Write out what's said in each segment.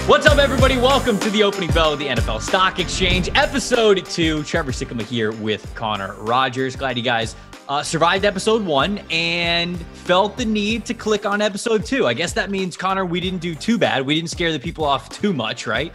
What's up, everybody? Welcome to the opening bell of the NFL Stock Exchange, episode 2. Trevor Sikkema here with Connor Rogers. Glad you guys survived episode 1 and felt the need to click on episode 2. I guess that means, Connor, we didn't do too bad. We didn't scare the people off too much, right?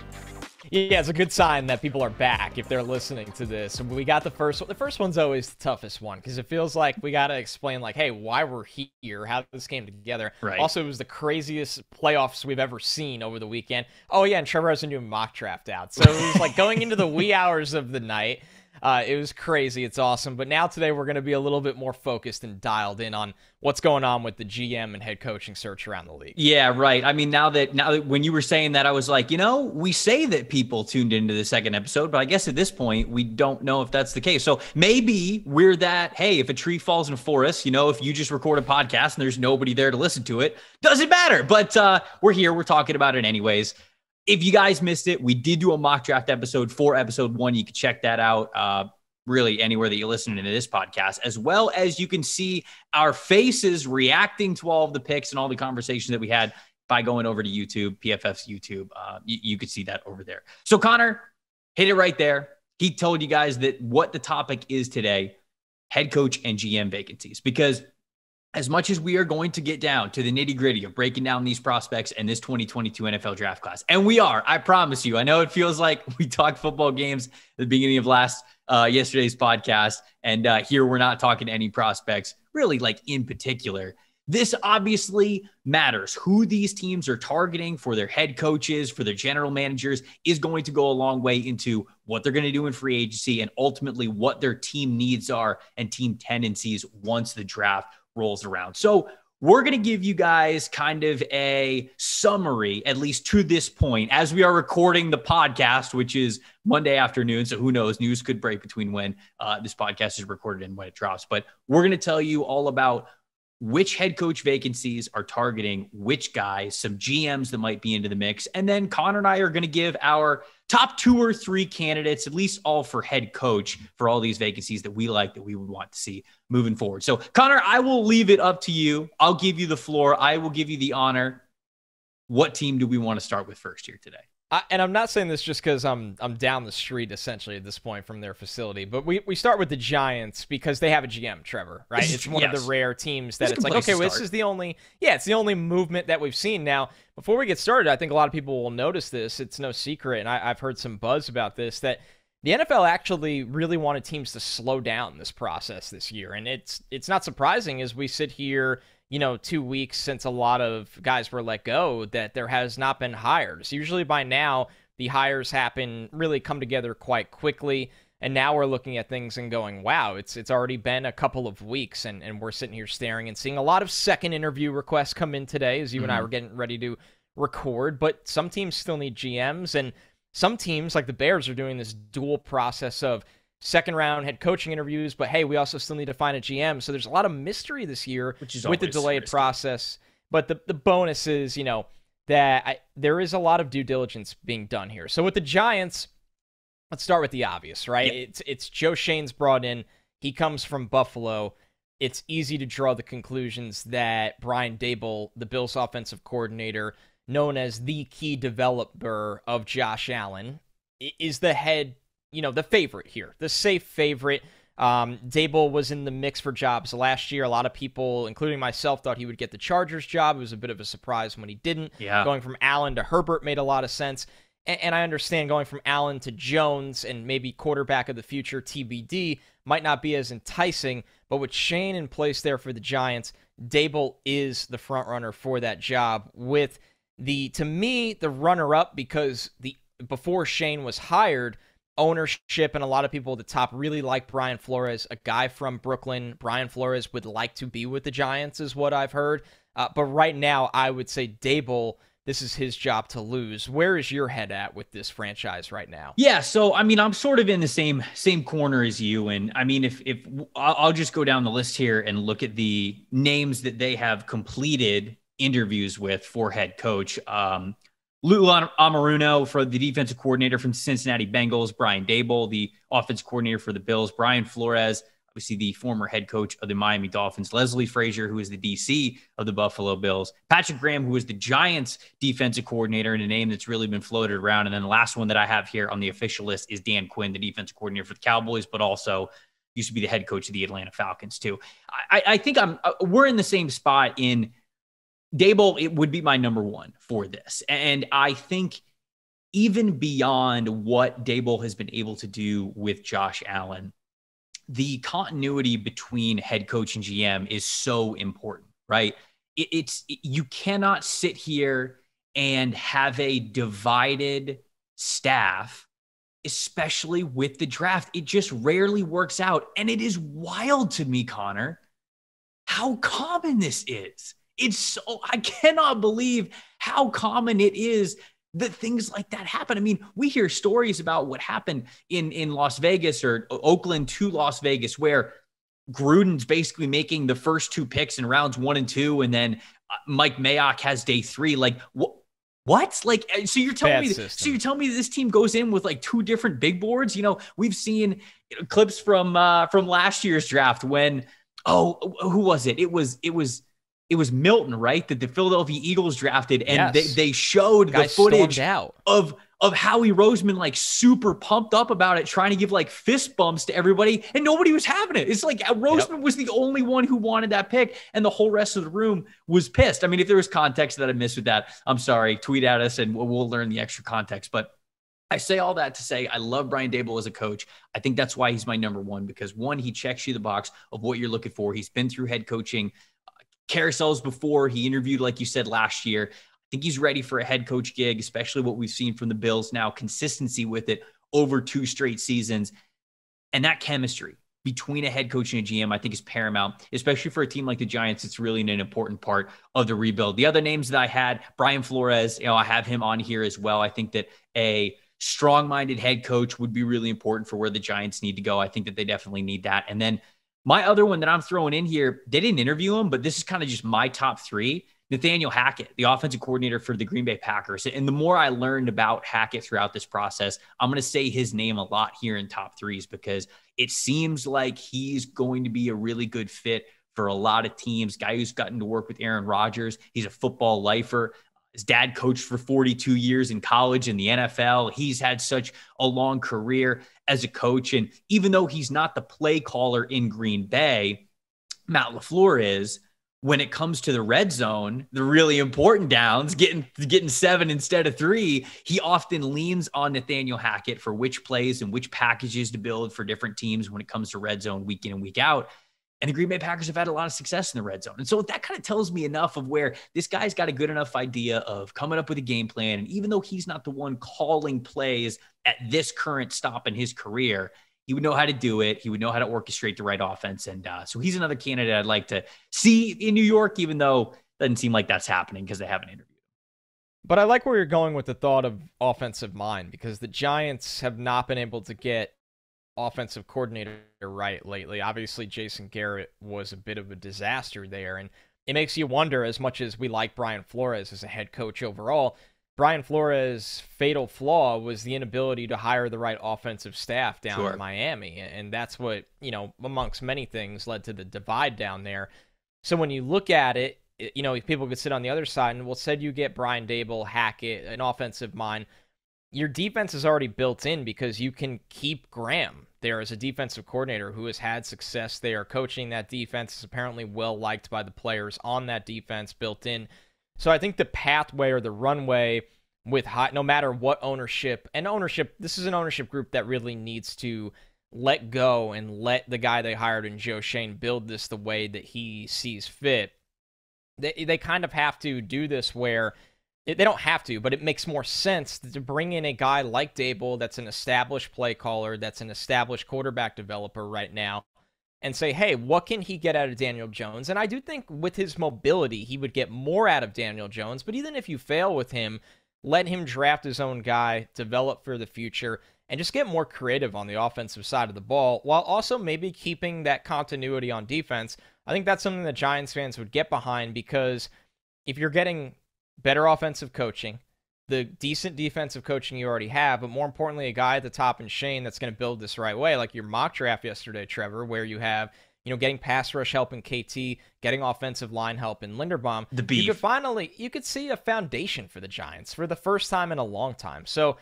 Yeah, it's a good sign that people are back if they're listening to this. We got the first one. The first one's always the toughest one because it feels like we got to explain, like, hey, why we're here, how this came together. Right. Also, it was the craziest playoffs we've ever seen over the weekend. Oh, yeah, and Trevor has a new mock draft out. So it was like going into the wee hours of the night. It was crazy. It's awesome. But now today we're going to be a little bit more focused and dialed in on what's going on with the GM and head coaching search around the league. Yeah, right. I mean, now that when you were saying that, I was like, we say that people tuned into the second episode, but I guess at this point, we don't know if that's the case. So maybe we're that, hey, if a tree falls in a forest, if you just record a podcast and there's nobody there to listen to it, doesn't matter. But we're here. We're talking about it anyways. If you guys missed it, we did do a mock draft episode for episode 1. You can check that out really anywhere that you're listening to this podcast, as well as you can see our faces reacting to all of the picks and all the conversations that we had by going over to YouTube, PFF's YouTube. You could see that over there. So Connor hit it right there. He told you guys that what the topic is today, head coach and GM vacancies, because as much as we are going to get down to the nitty gritty of breaking down these prospects in this 2022 NFL draft class, and we are, I promise you, I know it feels like we talked football games at the beginning of yesterday's podcast, and here we're not talking any prospects really like in particular. This obviously matters. Who these teams are targeting for their head coaches, for their general managers, is going to go a long way into what they're going to do in free agency and ultimately what their team needs are and team tendencies once the draft rolls around. So we're going to give you guys kind of a summary, at least to this point, as we are recording the podcast, which is Monday afternoon. So who knows? News could break between when this podcast is recorded and when it drops. But we're going to tell you all about which head coach vacancies are targeting which guys, some GMs that might be into the mix. And then Connor and I are going to give our top 2 or 3 candidates, at least all for head coach, for all these vacancies that we like, that we would want to see moving forward. So Connor, I will leave it up to you. I'll give you the floor. I will give you the honor. What team do we want to start with first here today? And I'm not saying this just because I'm down the street essentially at this point from their facility, but we start with the Giants because they have a GM, Trevor, right? It's one of the rare teams that it's like, okay, well, this is the only movement that we've seen. Now, before we get started, I think a lot of people will notice this. It's no secret, and I've heard some buzz about this, that the NFL actually really wanted teams to slow down this process this year, and it's not surprising as we sit here 2 weeks since a lot of guys were let go, that there has not been hires. Usually by now, the hires really come together quite quickly. And now we're looking at things and going, wow, it's already been a couple of weeks. And we're sitting here staring and seeing a lot of second interview requests come in today as you and I were getting ready to record. But some teams still need GMs. And some teams, like the Bears, are doing this dual process of second round head coaching interviews, but hey, we also still need to find a GM. So there's a lot of mystery this year with the delayed process. But the bonus is, that there is a lot of due diligence being done here. So with the Giants, let's start with the obvious, right? Yep. It's Joe Schoen's brought in. He comes from Buffalo. It's easy to draw the conclusions that Brian Daboll, the Bills offensive coordinator, known as the key developer of Josh Allen, is the head, the favorite here, the safe favorite. Daboll was in the mix for jobs last year. A lot of people, including myself, thought he would get the Chargers job. It was a bit of a surprise when he didn't. Yeah. Going from Allen to Herbert made a lot of sense. And I understand going from Allen to Jones and maybe quarterback of the future, TBD, might not be as enticing. But with Schoen in place there for the Giants, Daboll is the front runner for that job with to me, the runner-up, because before Schoen was hired, ownership and a lot of people at the top really like Brian Flores, a guy from Brooklyn. Brian Flores would like to be with the Giants is what I've heard. But right now, I would say Daboll, this is his job to lose. Where is your head at with this franchise right now? Yeah, so I mean, I'm sort of in the same corner as you, and I mean, if I'll just go down the list here and look at the names that they have completed interviews with for head coach. Lou Anarumo for the defensive coordinator from Cincinnati Bengals, Brian Daboll, the offensive coordinator for the Bills, Brian Flores, obviously the former head coach of the Miami Dolphins, Leslie Frazier, who is the DC of the Buffalo Bills, Patrick Graham, who is the Giants defensive coordinator, and a name that's really been floated around. And then the last one that I have here on the official list is Dan Quinn, the defensive coordinator for the Cowboys, but also used to be the head coach of the Atlanta Falcons too. I think we're in the same spot in Daboll. It would be my number one for this. And I think even beyond what Daboll has been able to do with Josh Allen, the continuity between head coach and GM is so important, right? You cannot sit here and have a divided staff, especially with the draft. It just rarely works out. And it is wild to me, Connor, how common this is. I cannot believe how common it is that things like that happen. I mean, we hear stories about what happened in Las Vegas or Oakland to Las Vegas, where Gruden's basically making the first two picks in rounds 1 and 2. And then Mike Mayock has day 3. Like what? Like, so you're telling me this team goes in with like 2 different big boards? You know, we've seen clips from last year's draft when, who was it? It was Milton, right? That the Philadelphia Eagles drafted, and yes. they showed the footage of Howie Roseman like super pumped up about it, trying to give like fist bumps to everybody, and nobody was having it. It's like Roseman was the only one who wanted that pick, and the whole rest of the room was pissed. I mean, if there was context that I missed with that, I'm sorry. Tweet at us, and we'll learn the extra context. But I say all that to say I love Brian Daboll as a coach. I think that's why he's my number one, because one, he checks you the box of what you're looking for. He's been through head coaching carousels before. He interviewed, like you said, last year. I think he's ready for a head coach gig, especially what we've seen from the Bills now, consistency with it over 2 straight seasons. And that chemistry between a head coach and a GM, I think, is paramount, especially for a team like the Giants. It's really an important part of the rebuild. The other names that I had, Brian Flores, I have him on here as well. I think that a strong-minded head coach would be really important for where the Giants need to go. I think that they definitely need that. And then my other one that I'm throwing in here, they didn't interview him, but this is kind of just my top 3. Nathaniel Hackett, the offensive coordinator for the Green Bay Packers. And the more I learned about Hackett throughout this process, I'm going to say his name a lot here in top 3s, because it seems like he's going to be a really good fit for a lot of teams. Guy who's gotten to work with Aaron Rodgers. He's a football lifer. His dad coached for 42 years in college in the NFL. He's had such a long career as a coach. And even though he's not the play caller in Green Bay, Matt LaFleur is, when it comes to the red zone, the really important downs, getting 7 instead of 3, he often leans on Nathaniel Hackett for which plays and which packages to build for different teams when it comes to red zone week in and week out. And the Green Bay Packers have had a lot of success in the red zone. And so that kind of tells me enough of where this guy's got a good enough idea of coming up with a game plan. And even though he's not the one calling plays at this current stop in his career, he would know how to do it. He would know how to orchestrate the right offense. And so he's another candidate I'd like to see in New York, even though it doesn't seem like that's happening because they haven't interviewed him. But I like where you're going with the thought of offensive mind, because the Giants have not been able to get offensive coordinator right lately. Obviously, Jason Garrett was a bit of a disaster there, and it makes you wonder, as much as we like Brian Flores as a head coach overall, Brian Flores' fatal flaw was the inability to hire the right offensive staff down in Miami, and that's what, amongst many things, led to the divide down there. So when you look at it, people could sit on the other side and, said you get Brian Daboll, Hackett, an offensive mind, your defense is already built in because you can keep Graham there as a defensive coordinator who has had success there. Coaching that defense is apparently well liked by the players on that defense built in. So I think the pathway or the runway with no matter what ownership, this is an ownership group that really needs to let go and let the guy they hired in Joe Schoen build this the way that he sees fit. They kind of have to do this where they don't have to, but it makes more sense to bring in a guy like Daboll that's an established play caller, that's an established quarterback developer right now, and say, hey, what can he get out of Daniel Jones? And I do think with his mobility, he would get more out of Daniel Jones. But even if you fail with him, let him draft his own guy, develop for the future, and just get more creative on the offensive side of the ball, while also maybe keeping that continuity on defense. I think that's something that Giants fans would get behind, because if you're getting better offensive coaching, the decent defensive coaching you already have, but more importantly, a guy at the top in Shane that's going to build this right way, like your mock draft yesterday, Trevor, where you have, getting pass rush help in KT, getting offensive line help in Linderbaum. The beef. You could see a foundation for the Giants for the first time in a long time. So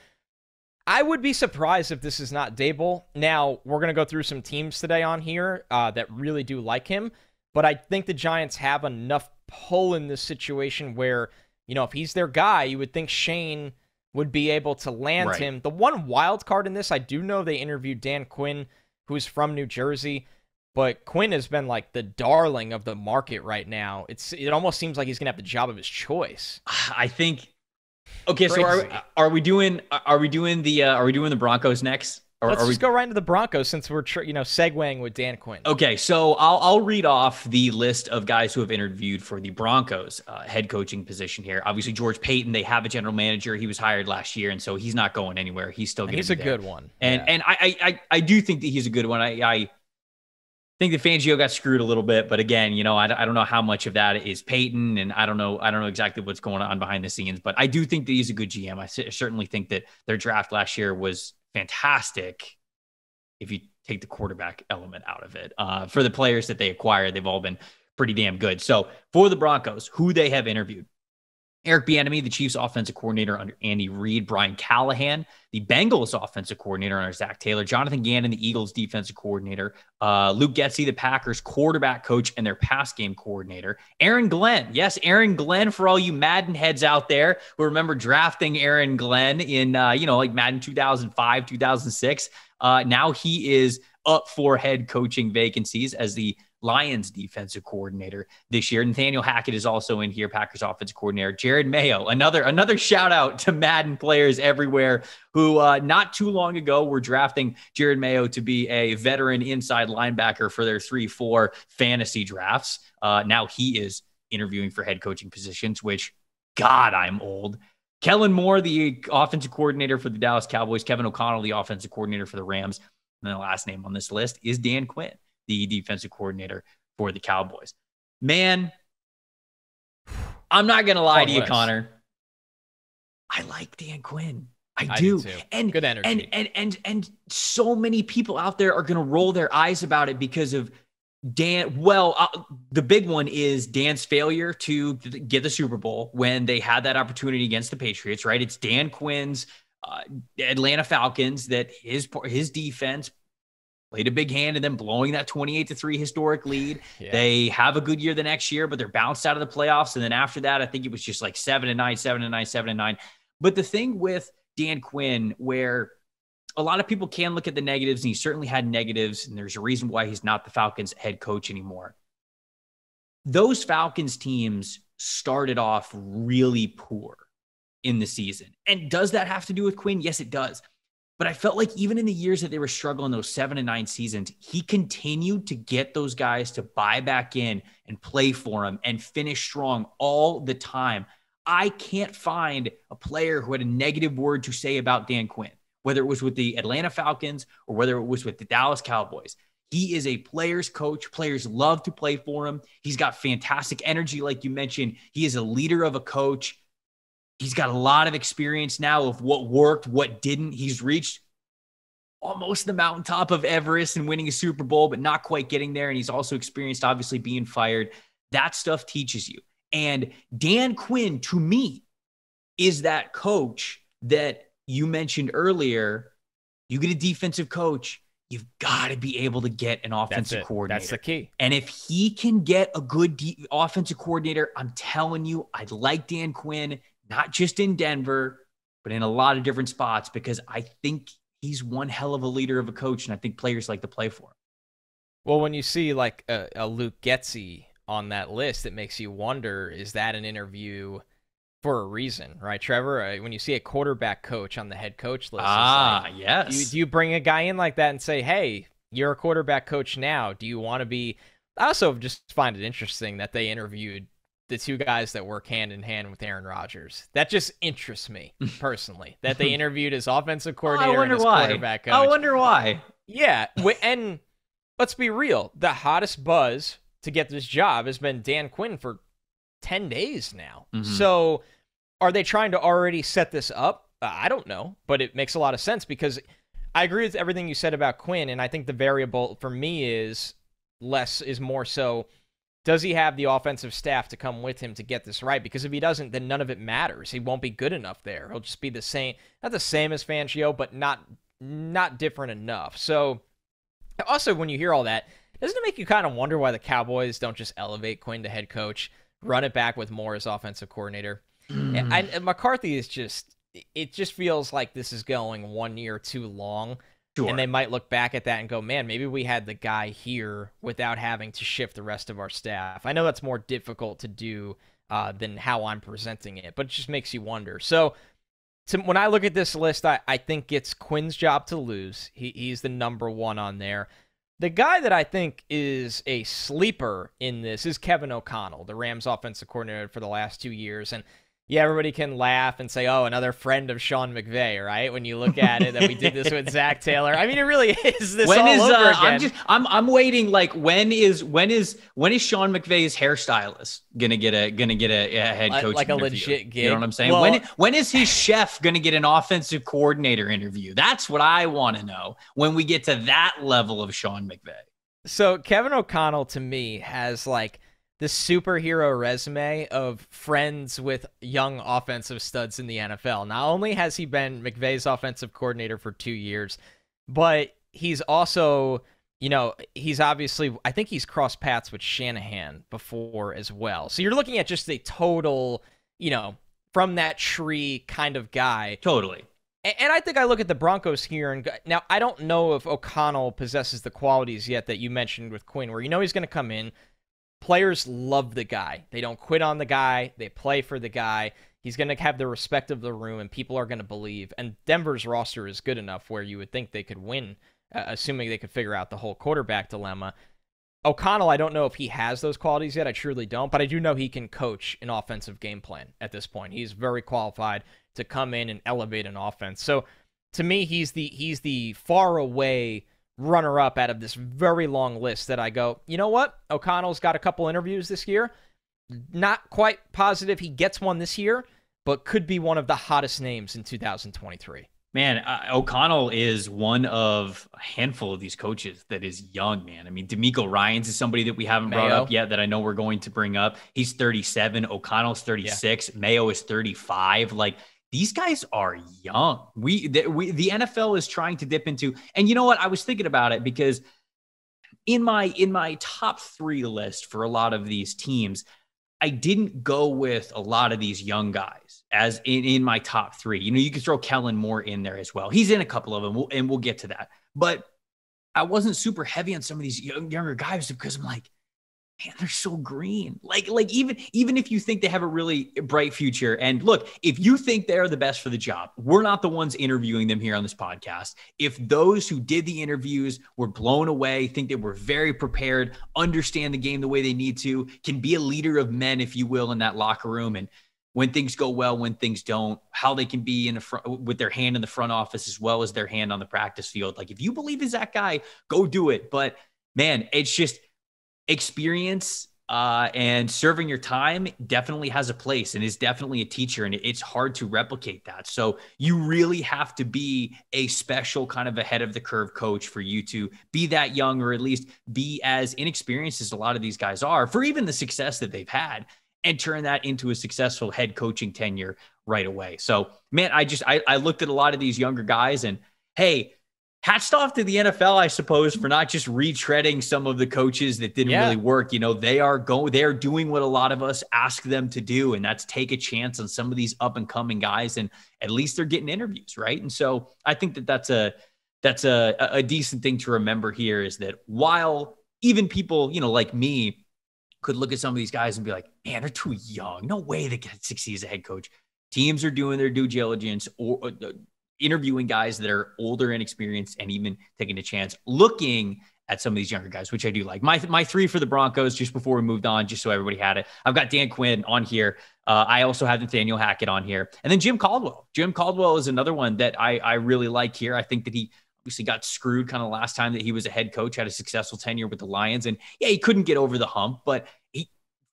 I would be surprised if this is not Dable. Now, we're going to go through some teams today on here that really do like him, but I think the Giants have enough pull in this situation where, if he's their guy, you would think Shane would be able to land him. The one wild card in this, I do know they interviewed Dan Quinn, who's from New Jersey, but Quinn has been like the darling of the market right now. It almost seems like he's gonna have the job of his choice. I think. Okay, crazy. So are we doing the Broncos next? Let's just go right into the Broncos since we're segueing with Dan Quinn. Okay, so I'll read off the list of guys who have interviewed for the Broncos head coaching position here. Obviously, George Payton, they have a general manager. He was hired last year, and so he's not going anywhere. He's still going to be there. He's a good one. And I do think that he's a good one. I think that Fangio got screwed a little bit, but again, I don't know how much of that is Payton, and I don't know exactly what's going on behind the scenes, but I do think that he's a good GM. I certainly think that their draft last year was fantastic if you take the quarterback element out of it. For the players that they acquired, they've all been pretty damn good. So for the Broncos, who they have interviewed: Eric Bieniemy, the Chiefs offensive coordinator under Andy Reid; Brian Callahan, the Bengals offensive coordinator under Zach Taylor; Jonathan Gannon, the Eagles defensive coordinator; Luke Getsy, the Packers quarterback coach and their pass game coordinator; Aaron Glenn. Yes, Aaron Glenn, for all you Madden heads out there who remember drafting Aaron Glenn in, like Madden 2005, 2006. Now he is up for head coaching vacancies as the Lions defensive coordinator this year. Nathaniel Hackett is also in here, Packers offensive coordinator. Jared Mayo, another shout out to Madden players everywhere who not too long ago were drafting Jared Mayo to be a veteran inside linebacker for their 3-4 fantasy drafts. Now he is interviewing for head coaching positions, which, God, I'm old. Kellen Moore, the offensive coordinator for the Dallas Cowboys; Kevin O'Connell, the offensive coordinator for the Rams. And the last name on this list is Dan Quinn, the defensive coordinator for the Cowboys. Man, I'm not going to lie to you, Connor. I like Dan Quinn. I do. Too. And good energy. And so many people out there are going to roll their eyes about it because of Dan. Well, the big one is Dan's failure to get the Super Bowl when they had that opportunity against the Patriots, right? It's Dan Quinn's Atlanta Falcons that his defense played a big hand in them blowing that 28-3 historic lead. Yeah. They have a good year the next year, but they're bounced out of the playoffs. And then after that, I think it was just like 7-9, 7-9, 7-9. But the thing with Dan Quinn, where a lot of people can look at the negatives, and he certainly had negatives, and there's a reason why he's not the Falcons head coach anymore. Those Falcons teams started off really poor in the season. And does that have to do with Quinn? Yes, it does. But I felt like even in the years that they were struggling, those 7-9 seasons, he continued to get those guys to buy back in and play for him and finish strong all the time. I can't find a player who had a negative word to say about Dan Quinn, whether it was with the Atlanta Falcons or whether it was with the Dallas Cowboys. He is a player's coach. Players love to play for him. He's got fantastic energy, like you mentioned. He is a leader of a coach. He's got a lot of experience now of what worked, what didn't. He's reached almost the mountaintop of Everest and winning a Super Bowl, but not quite getting there. And he's also experienced, obviously, being fired. That stuff teaches you. And Dan Quinn, to me, is that coach that you mentioned earlier. You get a defensive coach, you've got to be able to get an offensive coordinator. That's the key. And if he can get a good offensive coordinator, I'm telling you, I'd like Dan Quinn, not just in Denver, but in a lot of different spots, because I think he's one hell of a leader of a coach, and I think players like to play for him. Well, when you see like a Luke Getsy on that list, it makes you wonder, is that an interview for a reason, right, Trevor? When you see a quarterback coach on the head coach list, yes. Do you bring a guy in like that and say, hey, you're a quarterback coach now. Do you want to be? I also just find it interesting that they interviewed the two guys that work hand in hand with Aaron Rodgers. That just interests me personally, that they interviewed his offensive coordinator and his quarterback coach. I wonder why. Yeah. And let's be real. The hottest buzz to get this job has been Dan Quinn for 10 days now. Mm-hmm. So are they trying to already set this up? I don't know, but it makes a lot of sense because I agree with everything you said about Quinn, and I think the variable for me is more so, does he have the offensive staff to come with him to get this right? Because if he doesn't, then none of it matters. He won't be good enough there. He'll just be the same, not the same as Fangio, but not different enough. So also, when you hear all that, doesn't it make you kind of wonder why the Cowboys don't just elevate Quinn to head coach, run it back with Moore as offensive coordinator? And McCarthy is it just feels like this is going 1 year too long. Sure. And they might look back at that and go, man, maybe we had the guy here without having to shift the rest of our staff. I know that's more difficult to do than how I'm presenting it, but it just makes you wonder. So when I look at this list, I think it's Quinn's job to lose. He's the number one on there. The guy that I think is a sleeper in this is Kevin O'Connell, the Rams offensive coordinator for the last 2 years. And yeah, everybody can laugh and say, oh, another friend of Sean McVay, right? When you look at it, that we did this with Zach Taylor. I mean, it really is this all over again. I'm waiting. Like, when is Sean McVay's hairstylist gonna get a head coach like interview? A legit gig? You know what I'm saying? Well, when is his chef gonna get an offensive coordinator interview? That's what I want to know. When we get to that level of Sean McVay. So Kevin O'Connell to me has like the superhero resume of friends with young offensive studs in the NFL. Not only has he been McVay's offensive coordinator for 2 years, but he's also, he's obviously, I think he's crossed paths with Shanahan before as well. So you're looking at just a total, from that tree kind of guy. Totally. And I think I look at the Broncos here, and now I don't know if O'Connell possesses the qualities yet that you mentioned with Quinn, where he's going to come in. Players love the guy. They don't quit on the guy. They play for the guy. He's going to have the respect of the room, and people are going to believe. And Denver's roster is good enough where you would think they could win, assuming they could figure out the whole quarterback dilemma. O'Connell, I don't know if he has those qualities yet. I truly don't, but I do know he can coach an offensive game plan at this point. He's very qualified to come in and elevate an offense. So to me, he's the far away runner-up out of this very long list that I go, you know what? O'Connell's got a couple interviews this year. Not quite positive he gets one this year, but could be one of the hottest names in 2023. Man, O'Connell is one of a handful of these coaches that is young, man. I mean, DeMeco Ryans is somebody that we haven't brought up yet that I know we're going to bring up. He's 37. O'Connell's 36. Yeah. Mayo is 35. Like, these guys are young. The NFL is trying to dip into, and you know what? I was thinking about it because in my top 3 list for a lot of these teams, I didn't go with a lot of these young guys as in my top 3. You could throw Kellen Moore in there as well. He's in a couple of them, and we'll get to that. But I wasn't super heavy on some of these younger guys because I'm like, man, they're so green. Like even if you think they have a really bright future, and look, if you think they're the best for the job, we're not the ones interviewing them here on this podcast. If those who did the interviews were blown away, think they were very prepared, understand the game the way they need to, can be a leader of men, if you will, in that locker room, and when things go well, when things don't, how they can be in the front with their hand in the front office as well as their hand on the practice field. Like, if you believe is that guy, go do it. But man, it's just experience and serving your time definitely has a place and is definitely a teacher, and it's hard to replicate that. So you really have to be a special kind of ahead of the curve coach for you to be that young, or at least be as inexperienced as a lot of these guys are for even the success that they've had, and turn that into a successful head coaching tenure right away. So man, I looked at a lot of these younger guys, and hey, hats off to the NFL, I suppose, for not just retreading some of the coaches that didn't really work. They are doing what a lot of us ask them to do, and that's take a chance on some of these up and coming guys, and at least they're getting interviews, right? And so I think that's a decent thing to remember here, is that while even people, like me, could look at some of these guys and be like, man, they're too young. No way they can succeed as a head coach. Teams are doing their due diligence, or interviewing guys that are older and experienced, and even taking a chance looking at some of these younger guys, which I do like. My 3 for the Broncos, just before we moved on, just so everybody had it, I've got Dan Quinn on here. I also have Nathaniel Hackett on here. And then Jim Caldwell. Jim Caldwell is another one that I really like here. I think that he obviously got screwed kind of last time that he was a head coach, had a successful tenure with the Lions. And yeah, he couldn't get over the hump, but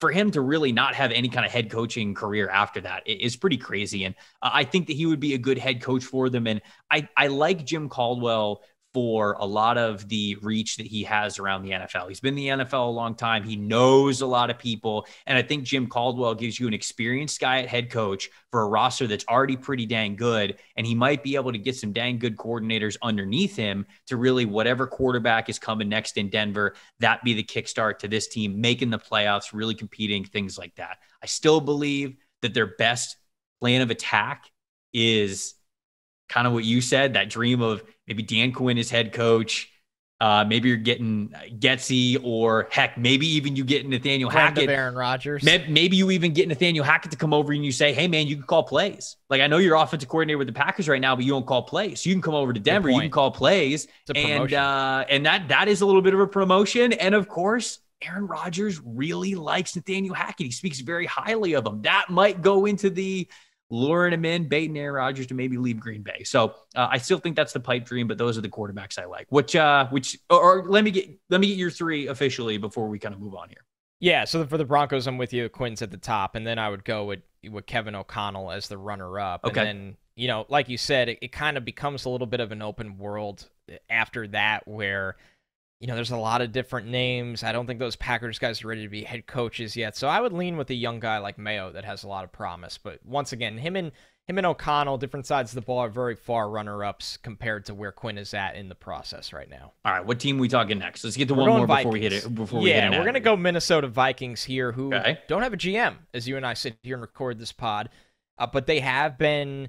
for him to really not have any kind of head coaching career after that is pretty crazy. And I think that he would be a good head coach for them. And I like Jim Caldwell for a lot of the reach that he has around the NFL. He's been in the NFL a long time. He knows a lot of people. And I think Jim Caldwell gives you an experienced guy at head coach for a roster that's already pretty dang good. And he might be able to get some dang good coordinators underneath him to really, whatever quarterback is coming next in Denver, that be the kickstart to this team making the playoffs, really competing, things like that. I still believe that their best plan of attack is kind of what you said, that dream of maybe Dan Quinn as head coach. Maybe you're getting Getsy, or heck, maybe even you get Nathaniel Hackett. Aaron Rodgers. Maybe you even get Nathaniel Hackett to come over and you say, hey, man, you can call plays. Like, I know you're offensive coordinator with the Packers right now, but you don't call plays. So you can come over to Denver, you can call plays. And that is a little bit of a promotion. And of course, Aaron Rodgers really likes Nathaniel Hackett. He speaks very highly of him. That might go into the luring him in, baiting Aaron Rodgers to maybe leave Green Bay. So I still think that's the pipe dream, but those are the quarterbacks I like. Or let me get your three officially before we kind of move on here. Yeah, so for the Broncos, I'm with you. Quinn's at the top, and then I would go with Kevin O'Connell as the runner-up. Okay. And then, like you said, it kind of becomes a little bit of an open world after that where there's a lot of different names. I don't think those Packers guys are ready to be head coaches yet. So I would lean with a young guy like Mayo that has a lot of promise. But once again, him and O'Connell, different sides of the ball, are very far runner-ups compared to where Quinn is at in the process right now. All right, what team are we talking next? Let's get to one more before we hit it. We're going to go Minnesota Vikings here, who don't have a GM, as you and I sit here and record this pod. But they have been...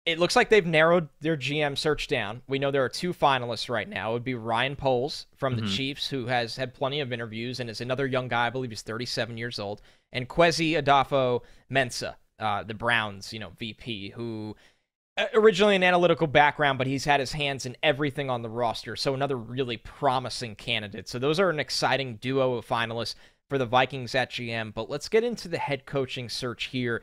It looks like they've narrowed their GM search down. We know there are two finalists right now. It would be Ryan Poles from the Chiefs, who has had plenty of interviews and is another young guy. I believe he's 37 years old. And Kwesi Adolfo-Mensah, the Browns, VP, who originally an analytical background, but he's had his hands in everything on the roster. So another really promising candidate. So those are an exciting duo of finalists for the Vikings at GM. But let's get into the head coaching search here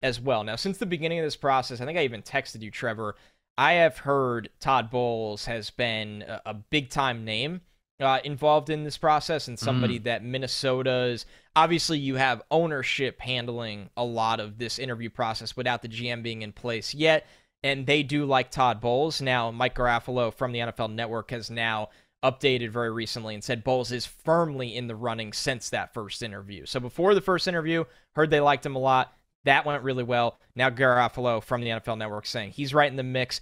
as well. Now, since the beginning of this process, I think I even texted you, Trevor, I have heard Todd Bowles has been a big-time name involved in this process, and somebody that Minnesota's... Obviously, you have ownership handling a lot of this interview process without the GM being in place yet, and they do like Todd Bowles. Now, Mike Garafolo from the NFL Network has now updated very recently and said Bowles is firmly in the running since that first interview. So before the first interview, heard they liked him a lot. That went really well. Now Garafolo from the NFL Network saying he's right in the mix.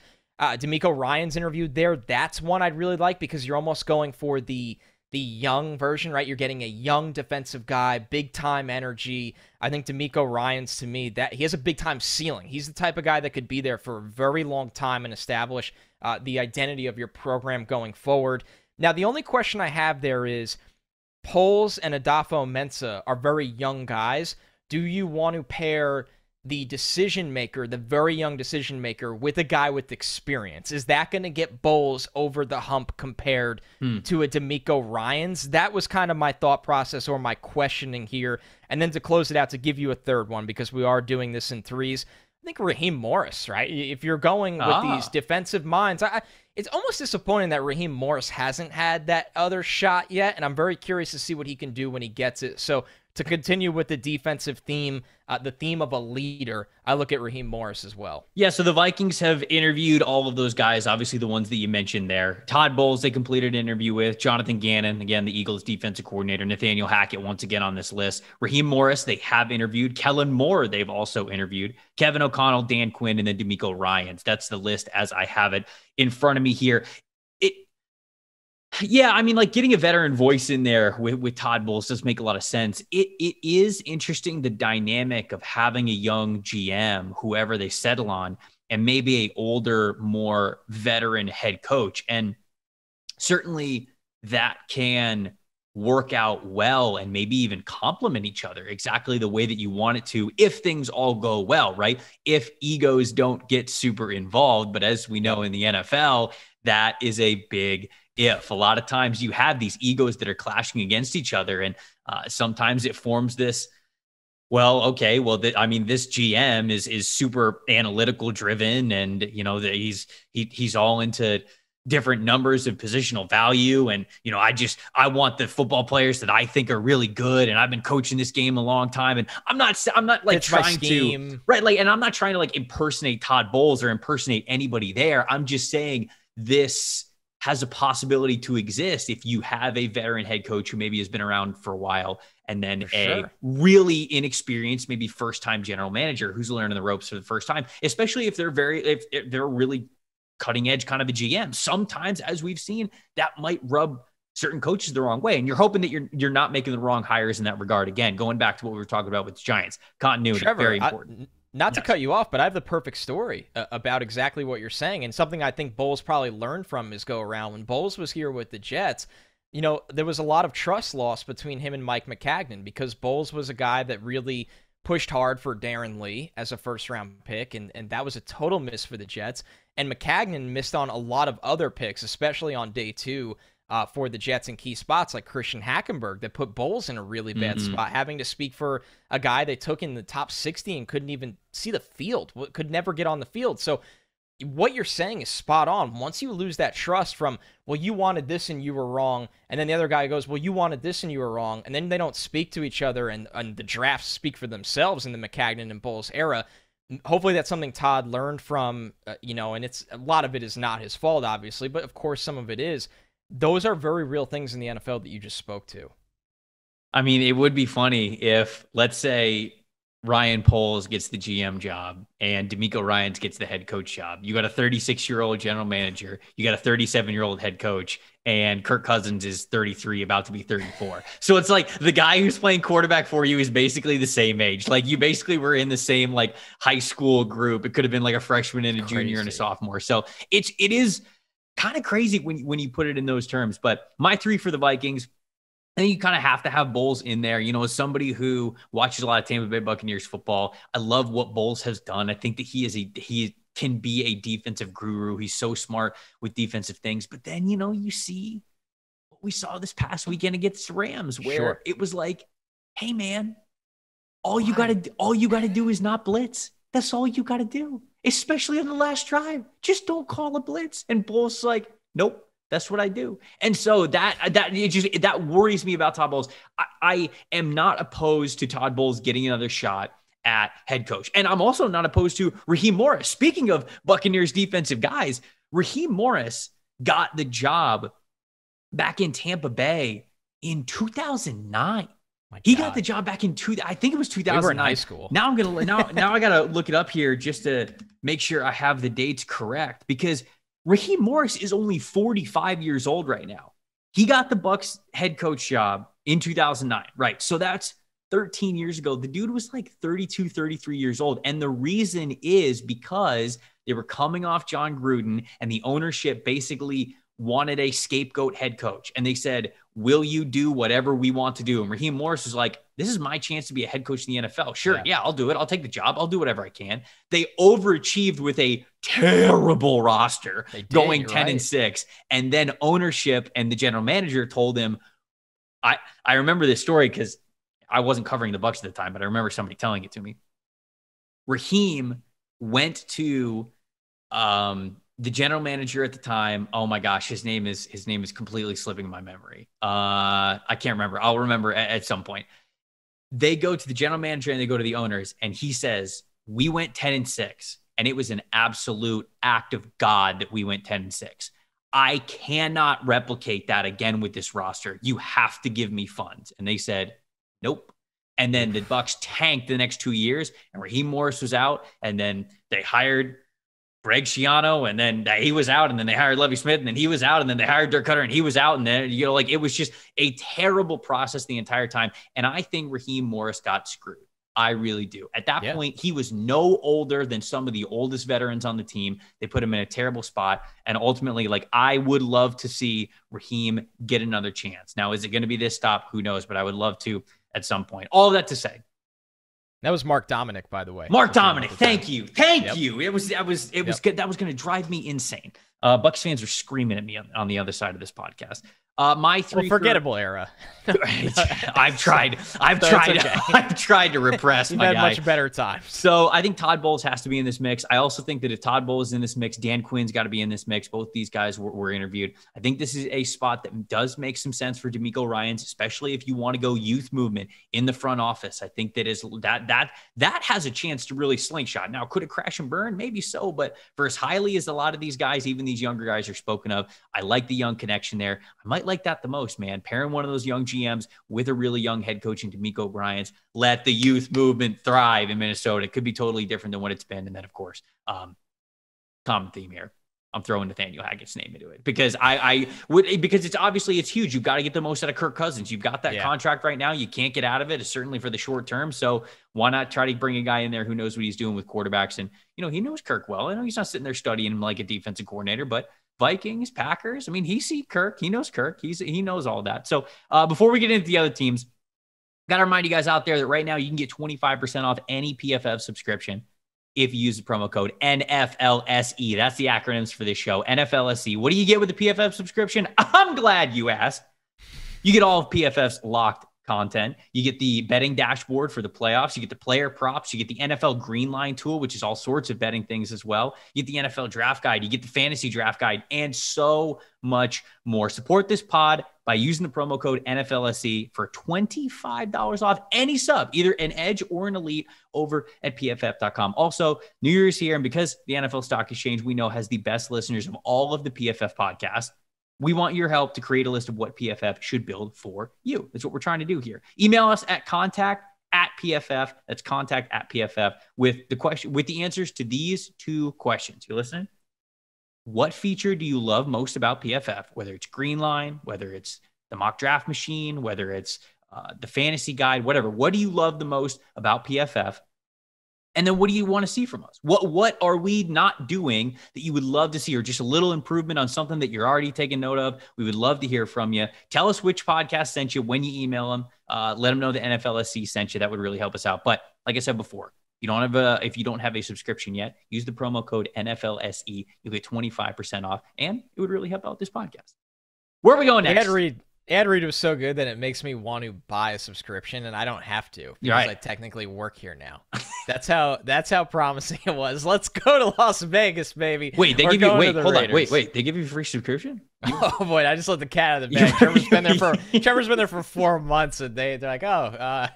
D'Amico Ryan's interview there, that's one I'd really like because you're almost going for the young version, right? You're getting a young defensive guy, big-time energy. I think D'Amico Ryan's, to me, that he has a big-time ceiling. He's the type of guy that could be there for a very long time and establish the identity of your program going forward. Now, the only question I have there is Poles and Adolfo-Mensah are very young guys. Do you want to pair the decision maker, the very young decision maker, with a guy with experience? Is that going to get Bowles over the hump compared to a D'Amico Ryans? That was kind of my thought process or my questioning here. And then to close it out, to give you a third one, because we are doing this in threes, I think Raheem Morris, right? If you're going with these defensive minds, it's almost disappointing that Raheem Morris hasn't had that other shot yet, and I'm very curious to see what he can do when he gets it. So to continue with the defensive theme, the theme of a leader, I look at Raheem Morris as well. Yeah, so the Vikings have interviewed all of those guys, obviously the ones that you mentioned there. Todd Bowles, they completed an interview with. Jonathan Gannon, again, the Eagles defensive coordinator. Nathaniel Hackett, once again on this list. Raheem Morris, they have interviewed. Kellen Moore, they've also interviewed. Kevin O'Connell, Dan Quinn, and then D'Amico Ryans. That's the list as I have it in front of me here. Yeah, I mean, like getting a veteran voice in there with Todd Bowles does make a lot of sense. It is interesting, the dynamic of having a young GM, whoever they settle on, and maybe a older, more veteran head coach. And certainly that can work out well and maybe even complement each other exactly the way that you want it to if things all go well, right? If egos don't get super involved. But as we know in the NFL, that is a big if. A lot of times you have these egos that are clashing against each other, and sometimes it forms this, this GM is super analytical driven, and he's all into different numbers of positional value. And, I want the football players that I think are really good. And I've been coaching this game a long time. And I'm not like it's trying to, right. Like, and I'm not trying to like impersonate Todd Bowles or impersonate anybody there. I'm just saying this has a possibility to exist if you have a veteran head coach who maybe has been around for a while, and then a really inexperienced, maybe first-time general manager who's learning the ropes for the first time, especially if they're if they're really cutting edge kind of a GM. Sometimes, as we've seen, that might rub certain coaches the wrong way. And you're hoping that you're not making the wrong hires in that regard. Again, going back to what we were talking about with the Giants, continuity, Trevor, very important. Not to cut you off, but I have the perfect story about exactly what you're saying, and something I think Bowles probably learned from his go around. When Bowles was here with the Jets, there was a lot of trust lost between him and Mike Maccagnan, because Bowles was a guy that really pushed hard for Darren Lee as a first-round pick, and that was a total miss for the Jets. And Maccagnan missed on a lot of other picks, especially on day 2, for the Jets in key spots like Christian Hackenberg, that put Bowles in a really bad spot, having to speak for a guy they took in the top 60 and couldn't even see the field, could never get on the field. So what you're saying is spot on. Once you lose that trust from, well, you wanted this and you were wrong, and then the other guy goes, well, you wanted this and you were wrong, and then they don't speak to each other, and the drafts speak for themselves in the Maccagnan and Bowles era. Hopefully that's something Todd learned from, and it's a lot of it is not his fault, obviously, but of course some of it is. Those are very real things in the NFL that you just spoke to. I mean, it would be funny if, let's say, Ryan Poles gets the GM job and DeMeco Ryans gets the head coach job. You got a 36-year-old general manager. You got a 37-year-old head coach, and Kirk Cousins is 33, about to be 34. So it's like the guy who's playing quarterback for you is basically the same age. Like, you basically were in the same like high school group. It could have been like a freshman and a junior and a sophomore. So it is kind of crazy when you put it in those terms. But my 3 for the Vikings, I think you kind of have to have Bowles in there. As somebody who watches a lot of Tampa Bay Buccaneers football, I love what Bowles has done. I think that he can be a defensive guru. He's so smart with defensive things. But then, you see what we saw this past weekend against the Rams, where it was like, hey man, all you gotta do is not blitz. That's all you gotta do. Especially on the last drive. Just don't call a blitz. And Bowles like, nope. That's what I do. And so that worries me about Todd Bowles. I am not opposed to Todd Bowles getting another shot at head coach. And I'm also not opposed to Raheem Morris. Speaking of Buccaneers defensive guys, Raheem Morris got the job back in Tampa Bay in 2009. He got the job back in I think it was 2009. We were in high school. Now I got to look it up here just to make sure I have the dates correct, because Raheem Morris is only 45 years old right now. He got the Bucs head coach job in 2009, right? So that's 13 years ago. The dude was like 32, 33 years old. And the reason is because they were coming off John Gruden, and the ownership basically wanted a scapegoat head coach. And they said, will you do whatever we want to do? And Raheem Morris was like, this is my chance to be a head coach in the NFL. Sure, yeah, I'll do it. I'll take the job. I'll do whatever I can. They overachieved with a terrible roster, going 10-6. And then ownership and the general manager told him, I remember this story because I wasn't covering the Bucs at the time, but I remember somebody telling it to me. Raheem went to the general manager at the time. Oh my gosh, his name is completely slipping my memory. I can't remember. I'll remember at some point. They go to the general manager and they go to the owners, and he says, we went 10-6, and it was an absolute act of God that we went 10-6. I cannot replicate that again with this roster. You have to give me funds. And they said, nope. And then the Bucs tanked the next 2 years, and Raheem Morris was out, and then they hired Greg Schiano, and then he was out, and then they hired Lovie Smith, and then he was out, and then they hired Dirk Cutter, and he was out, and then, it was just a terrible process the entire time. And I think Raheem Morris got screwed. I really do. At that point, he was no older than some of the oldest veterans on the team. They put him in a terrible spot. And ultimately, I would love to see Raheem get another chance. Now, is it going to be this stop? Who knows? But I would love to at some point. All of that to say, that was Mark Dominic, by the way. Mark Dominic, thank you. It was good. That was going to drive me insane. Bucs fans are screaming at me on the other side of this podcast. My three forgettable era. I've tried to repress my guy. You've had much better times. So I think Todd Bowles has to be in this mix. I also think that if Todd Bowles is in this mix, Dan Quinn's got to be in this mix. Both these guys were interviewed. I think this is a spot that does make some sense for DeMeco Ryans, especially if you want to go youth movement in the front office. I think that has a chance to really slingshot. Now, could it crash and burn? Maybe so, but for as highly as a lot of these guys, even these younger guys are spoken of, I like the young connection there. I might like that the most, man. Pairing one of those young GMs with a really young head coach in DeMeco Ryans, let the youth movement thrive in Minnesota. It could be totally different than what it's been. And then, of course, common theme here, I'm throwing Nathaniel Hackett's name into it because because it's huge. You've got to get the most out of Kirk Cousins. You've got that contract right now. You can't get out of it, certainly for the short term. So why not try to bring a guy in there who knows what he's doing with quarterbacks? And, he knows Kirk well. I know he's not sitting there studying him like a defensive coordinator, but Vikings, Packers. I mean, he sees Kirk. He knows Kirk. He knows all that. So before we get into the other teams, got to remind you guys out there that right now you can get 25% off any PFF subscription if you use the promo code NFLSE. That's the acronyms for this show, NFLSE. What do you get with the PFF subscription? I'm glad you asked. You get all of PFF's locked content. You get the betting dashboard for the playoffs. You get the player props. You get the NFL Green Line tool, which is all sorts of betting things as well. You get the NFL draft guide. You get the fantasy draft guide and so much more. Support this pod by using the promo code NFLSE for $25 off any sub, either an Edge or an Elite over at PFF.com. Also, New Year's here, and because the NFL Stock Exchange, we know, has the best listeners of all of the PFF podcasts, we want your help to create a list of what PFF should build for you. That's what we're trying to do here. Email us at contact@PFF. That's contact@PFF with the answers to these two questions. You listening? What feature do you love most about PFF? Whether it's Green Line, whether it's the mock draft machine, whether it's the fantasy guide, whatever. What do you love the most about PFF? And then what do you want to see from us? What are we not doing that you would love to see, or just a little improvement on something that you're already taking note of? We would love to hear from you. Tell us which podcast sent you when you email them. Let them know the NFLSC sent you. That would really help us out. But like I said before, if you don't have a subscription yet, use the promo code NFLSE. You'll get 25% off, and it would really help out this podcast. Where are we going next? Ad read was so good that it makes me want to buy a subscription, and I don't have to because I technically work here now. That's how promising it was. Let's go to Las Vegas, baby. Wait, they give you hold on. Wait, they give you a free subscription? Oh boy, I just let the cat out of the bag. Trevor's been there for 4 months, and they're like,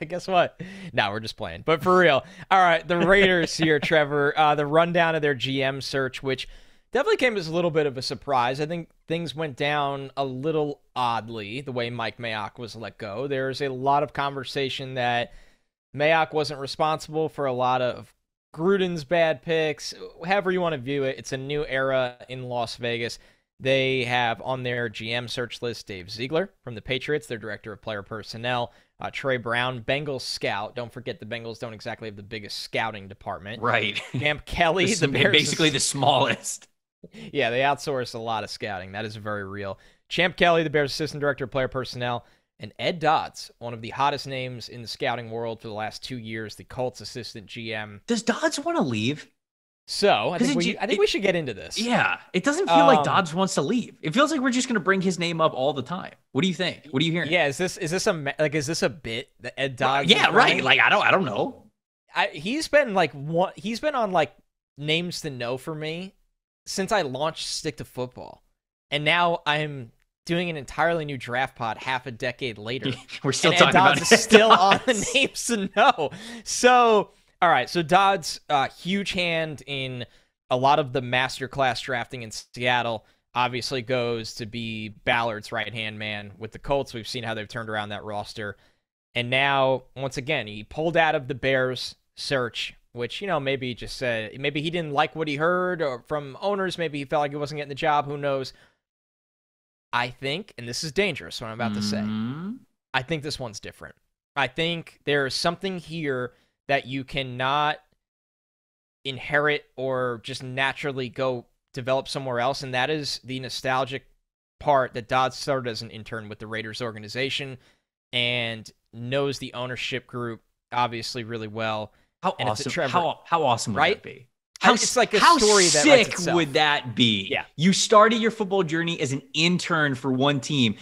guess what? No, we're just playing. But for real. All right, the Raiders here, Trevor. The rundown of their GM search, which definitely came as a little bit of a surprise. I think things went down a little oddly, the way Mike Mayock was let go. There's a lot of conversation that Mayock wasn't responsible for a lot of Gruden's bad picks. However you want to view it, it's a new era in Las Vegas. They have on their GM search list Dave Ziegler from the Patriots, their director of player personnel, Trey Brown, Bengals scout. Don't forget the Bengals don't exactly have the biggest scouting department. Right. Champ Kelly, basically the smallest. Yeah, they outsource a lot of scouting. That is very real. Champ Kelly, the Bears assistant director of player personnel, and Ed Dodds, one of the hottest names in the scouting world for the last 2 years, the Colts assistant GM. Does Dodds want to leave? So I think we should get into this. Yeah, it doesn't feel like Dodds wants to leave. It feels like we're just going to bring his name up all the time. What do you think? What are you hearing? Yeah, is this a bit that Ed Dodds? Yeah, right. Like I don't know. He's been on names to know for me since I launched Stick to Football, and now I'm doing an entirely new draft pod half a decade later. We're still talking about Dodds is still on the names to know. So, all right. So Dodds, huge hand in a lot of the masterclass drafting in Seattle. Obviously goes to be Ballard's right-hand man with the Colts. We've seen how they've turned around that roster. And now, once again, he pulled out of the Bears search, which, maybe he just said, maybe he didn't like what he heard or from owners. Maybe he felt like he wasn't getting the job. Who knows? I think, and this is dangerous, what I'm about to say, I think this one's different. I think there's something here that you cannot inherit or just naturally go develop somewhere else, and that is the nostalgic part that Dodds started as an intern with the Raiders organization and knows the ownership group obviously really well. How awesome would that be? It's like a story that writes itself. How sick would that be? Yeah. You started your football journey as an intern for one team.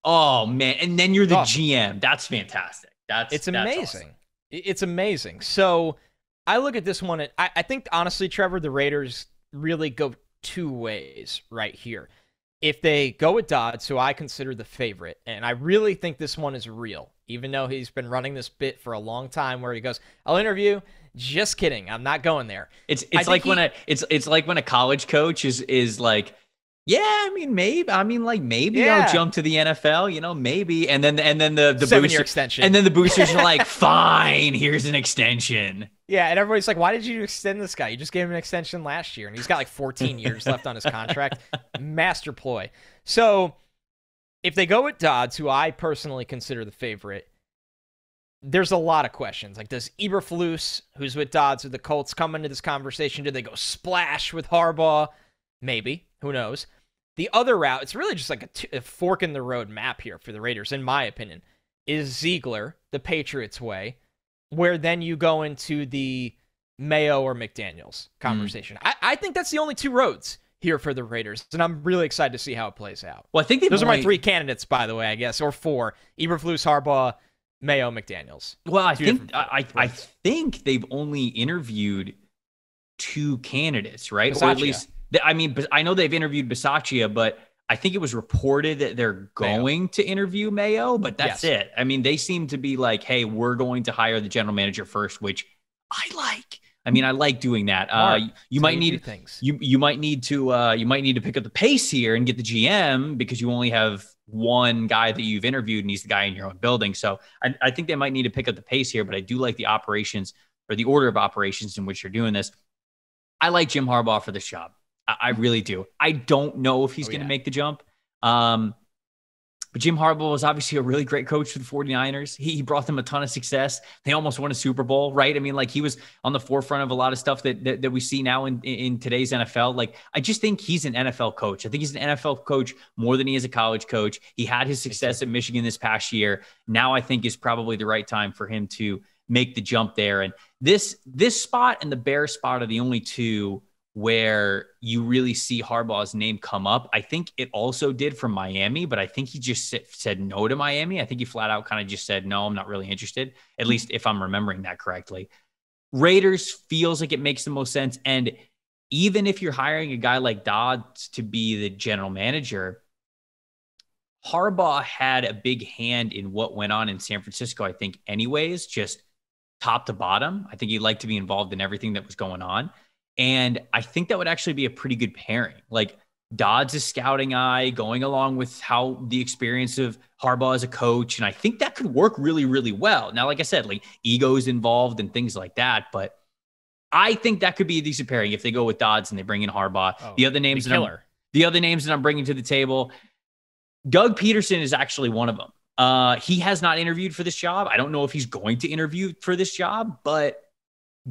Oh man, and then you're the GM. That's fantastic. It's amazing. Awesome. It's amazing. So I look at this one. I think honestly, Trevor, the Raiders really go two ways right here. If they go with Dodds, who I consider the favorite, and I really think this one is real, even though he's been running this bit for a long time where he goes, I'll interview. Just kidding. I'm not going there. It's like when a college coach is like, yeah, maybe I'll jump to the NFL, maybe. And then the 7-year extension. And then the boosters are like, fine, here's an extension. Yeah, and everybody's like, why did you extend this guy? You just gave him an extension last year, and he's got like 14 years left on his contract. Master ploy. So if they go with Dodds, who I personally consider the favorite, there's a lot of questions. Like, does Eberflus, who's with Dodds or the Colts, come into this conversation? Do they go splash with Harbaugh? Maybe. Who knows? The other route, it's really just like a fork in the road map here for the Raiders, in my opinion, is Ziegler, the Patriots way, where then you go into the Mayo or McDaniels conversation. I think that's the only two roads here for the Raiders, and I'm really excited to see how it plays out. Well, I think those are my three candidates, by the way, I guess, or four: Eberflus, Harbaugh, Mayo, McDaniels. Well, I think they've only interviewed two candidates, right? Bisaccia. Or at least, I know they've interviewed Bisaccia, but I think it was reported that they're going to interview Mayo, but that's it. They seem to be like, hey, we're going to hire the general manager first, which I like. I like doing that. You might need to pick up the pace here and get the GM because you only have one guy that you've interviewed and he's the guy in your own building. So I think they might need to pick up the pace here, but I do like the operations or the order of operations in which you're doing this. I like Jim Harbaugh for this job. I really do. I don't know if he's going to make the jump. But Jim Harbaugh was obviously a really great coach for the 49ers. He brought them a ton of success. They almost won a Super Bowl, right? He was on the forefront of a lot of stuff that we see now in today's NFL. I just think he's an NFL coach. I think he's an NFL coach more than he is a college coach. He had his success at Michigan this past year. Now I think is probably the right time for him to make the jump there. And this spot and the Bears spot are the only two where you really see Harbaugh's name come up. I think it also did from Miami, but I think he just said no to Miami. I think he flat out kind of just said, no, I'm not really interested, at least if I'm remembering that correctly. Raiders feels like it makes the most sense. And even if you're hiring a guy like Dodds to be the general manager, Harbaugh had a big hand in what went on in San Francisco, I think anyways, just top to bottom. I think he'd like to be involved in everything that was going on. And I think that would actually be a pretty good pairing. Dodds' scouting eye going along with how the experience of Harbaugh as a coach. And I think that could work really, really well. Now, like I said, egos involved and things like that. But I think that could be a decent pairing if they go with Dodds and they bring in Harbaugh. The other names that I'm bringing to the table, Doug Peterson is actually one of them. He has not interviewed for this job. I don't know if he's going to interview for this job, but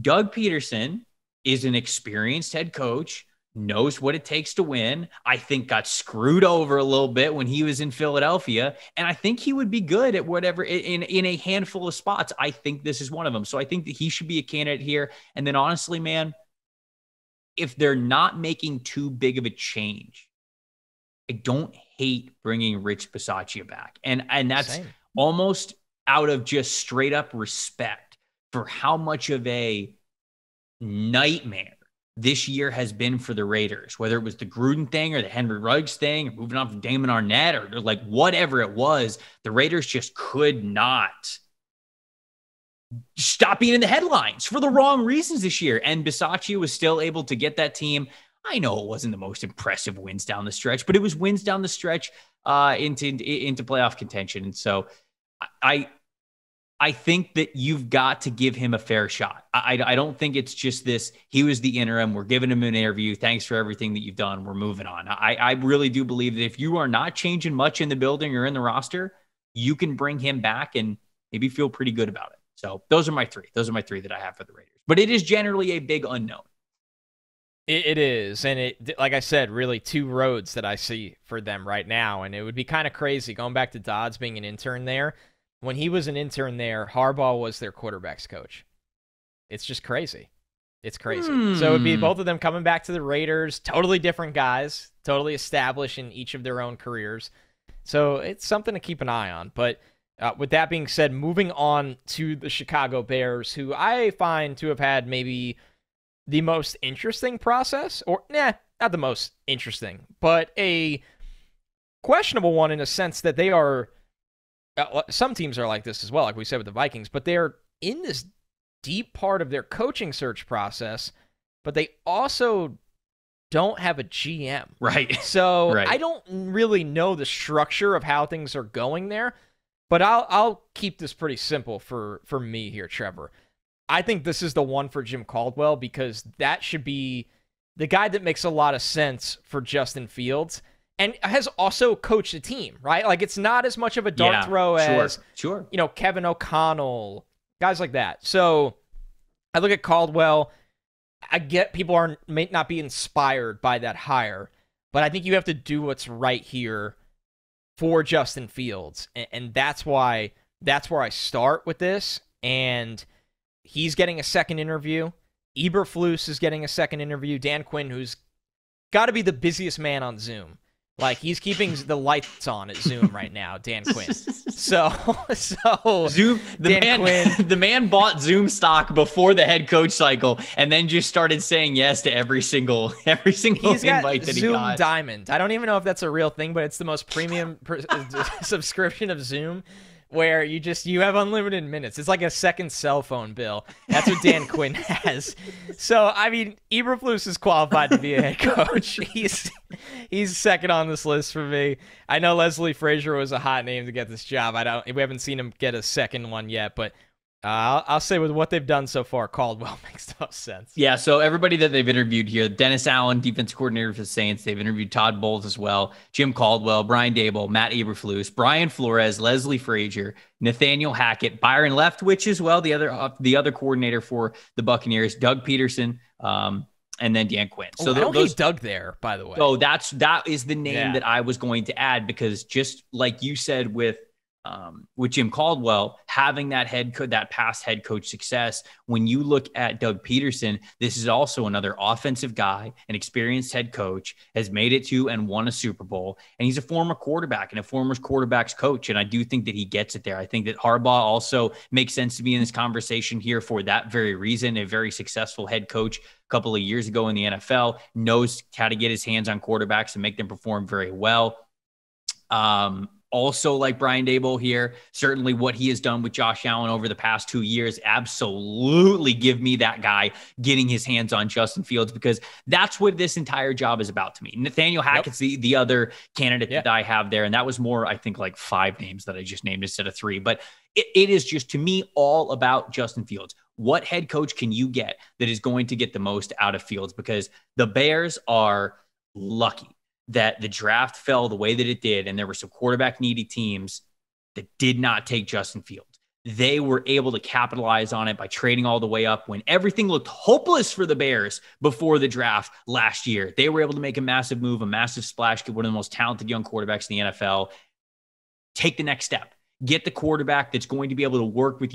Doug Peterson is an experienced head coach, knows what it takes to win. I think got screwed over a little bit when he was in Philadelphia. And I think he would be good at whatever in a handful of spots. I think this is one of them. So I think that he should be a candidate here. And then honestly, man, if they're not making too big of a change, I don't hate bringing Rich Bisaccia back. And that's almost out of just straight up respect for how much of a nightmare this year has been for the Raiders, whether it was the Gruden thing or the Henry Ruggs thing or moving on from Damon Arnett or whatever it was. The Raiders just could not stop being in the headlines for the wrong reasons this year. And Bisaccia was still able to get that team. I know it wasn't the most impressive wins down the stretch, but it was wins down the stretch into playoff contention. And so I think that you've got to give him a fair shot. I don't think it's just this, he was the interim, we're giving him an interview, thanks for everything that you've done, we're moving on. I really do believe that if you are not changing much in the building or in the roster, you can bring him back and maybe feel pretty good about it. So those are my three. Those are my three that I have for the Raiders. But it is generally a big unknown. It is. And it, like I said, really two roads that I see for them right now. And it would be kind of crazy going back to Dodds being an intern there. When he was an intern there, Harbaugh was their quarterback's coach. It's just crazy. It's crazy. So it would be both of them coming back to the Raiders, totally different guys, totally established in each of their own careers. So it's something to keep an eye on. But with that being said, moving on to the Chicago Bears, who I find to have had maybe the most interesting process, or not the most interesting, but a questionable one in a sense that they are, some teams are like this as well, like we said with the Vikings, but they're in this deep part of their coaching search process, but they also don't have a GM. Right. So I don't really know the structure of how things are going there, but I'll keep this pretty simple for me here, Trevor. I think this is the one for Jim Caldwell because that should be the guy that makes a lot of sense for Justin Fields and has also coached a team, right? Like it's not as much of a dart throw as, Kevin O'Connell, guys like that. So I look at Caldwell. I get people may not be inspired by that hire, but I think you have to do what's right here for Justin Fields. And that's where I start with this. And he's getting a second interview. Eberflus is getting a second interview. Dan Quinn, who's got to be the busiest man on Zoom. Like, he's keeping the lights on at Zoom right now, Dan Quinn. So Zoom, the man bought Zoom stock before the head coach cycle, and then just started saying yes to every single invite that he got. Zoom Diamond. I don't even know if that's a real thing, but it's the most premium subscription of Zoom, where you have unlimited minutes. It's like a second cell phone bill. That's what Dan Quinn has. So, I mean, Eberflus is qualified to be a head coach. He's second on this list for me. I know Leslie Frazier was a hot name to get this job. We haven't seen him get a second one yet, but I'll say with what they've done so far, Caldwell makes the most sense. Yeah, so everybody that they've interviewed here, Dennis Allen, defensive coordinator for the Saints, they've interviewed Todd Bowles as well, Jim Caldwell, Brian Daboll, Matt Eberflus, Brian Flores, Leslie Frazier, Nathaniel Hackett, Byron Leftwich as well, the other coordinator for the Buccaneers, Doug Peterson, and then Dan Quinn. So I don't hate Doug there, by the way. So that is the name that I was going to add, because just like you said with Jim Caldwell, having that past head coach success, when you look at Doug Peterson, this is also another offensive guy, an experienced head coach, has made it to and won a Super Bowl, and he's a former quarterback and a former quarterback's coach, and I do think that he gets it there. I think that Harbaugh also makes sense to be in this conversation here for that very reason. A very successful head coach a couple of years ago in the NFL, knows how to get his hands on quarterbacks and make them perform very well. Also, like Brian Daboll here, certainly what he has done with Josh Allen over the past 2 years, absolutely give me that guy getting his hands on Justin Fields, because that's what this entire job is about to me. Nathaniel Hackett's the other candidate that I have there, and that was more, I think, like 5 names that I just named instead of 3. But it is just, to me, all about Justin Fields. What head coach can you get that is going to get the most out of Fields? Because the Bears are lucky that the draft fell the way that it did, and there were some quarterback-needy teams that did not take Justin Fields. They were able to capitalize on it by trading all the way up when everything looked hopeless for the Bears before the draft last year. They were able to make a massive move, a massive splash, get one of the most talented young quarterbacks in the NFL. Take the next step. Get the quarterback that's going to be able to work with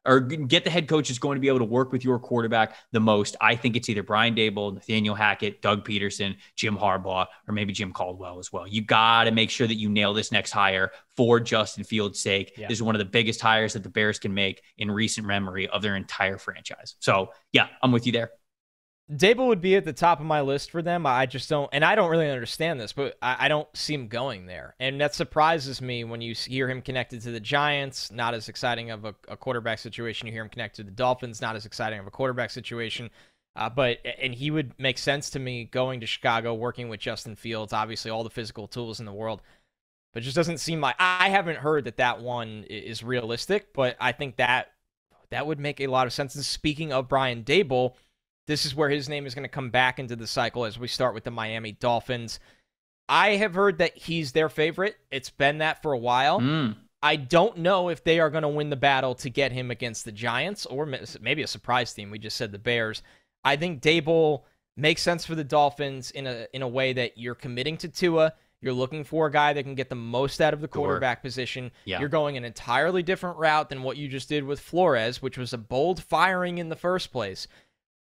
or get the head coach that's going to be able to work with your quarterback the most. I think it's either Brian Daboll, Nathaniel Hackett, Doug Peterson, Jim Harbaugh, or maybe Jim Caldwell as well. You got to make sure that you nail this next hire for Justin Fields' sake. Yeah. This is one of the biggest hires that the Bears can make in recent memory of their entire franchise. So, yeah, I'm with you there. Daboll would be at the top of my list for them. I just don't, and I don't really understand this, but I don't see him going there. And that surprises me when you hear him connected to the Giants, not as exciting of a quarterback situation. You hear him connected to the Dolphins, not as exciting of a quarterback situation. And he would make sense to me going to Chicago, working with Justin Fields, obviously all the physical tools in the world. But it just doesn't seem like, I haven't heard that one is realistic, but I think that would make a lot of sense. And speaking of Brian Daboll, this is where his name is going to come back into the cycle as we start with the Miami Dolphins. I have heard that he's their favorite. It's been that for a while. I don't know if they are going to win the battle to get him against the Giants or maybe a surprise team. We just said the Bears. I think Daboll makes sense for the Dolphins in a way that you're committing to Tua. You're looking for a guy that can get the most out of the quarterback position. Yeah. You're going an entirely different route than what you just did with Flores, which was a bold firing in the first place.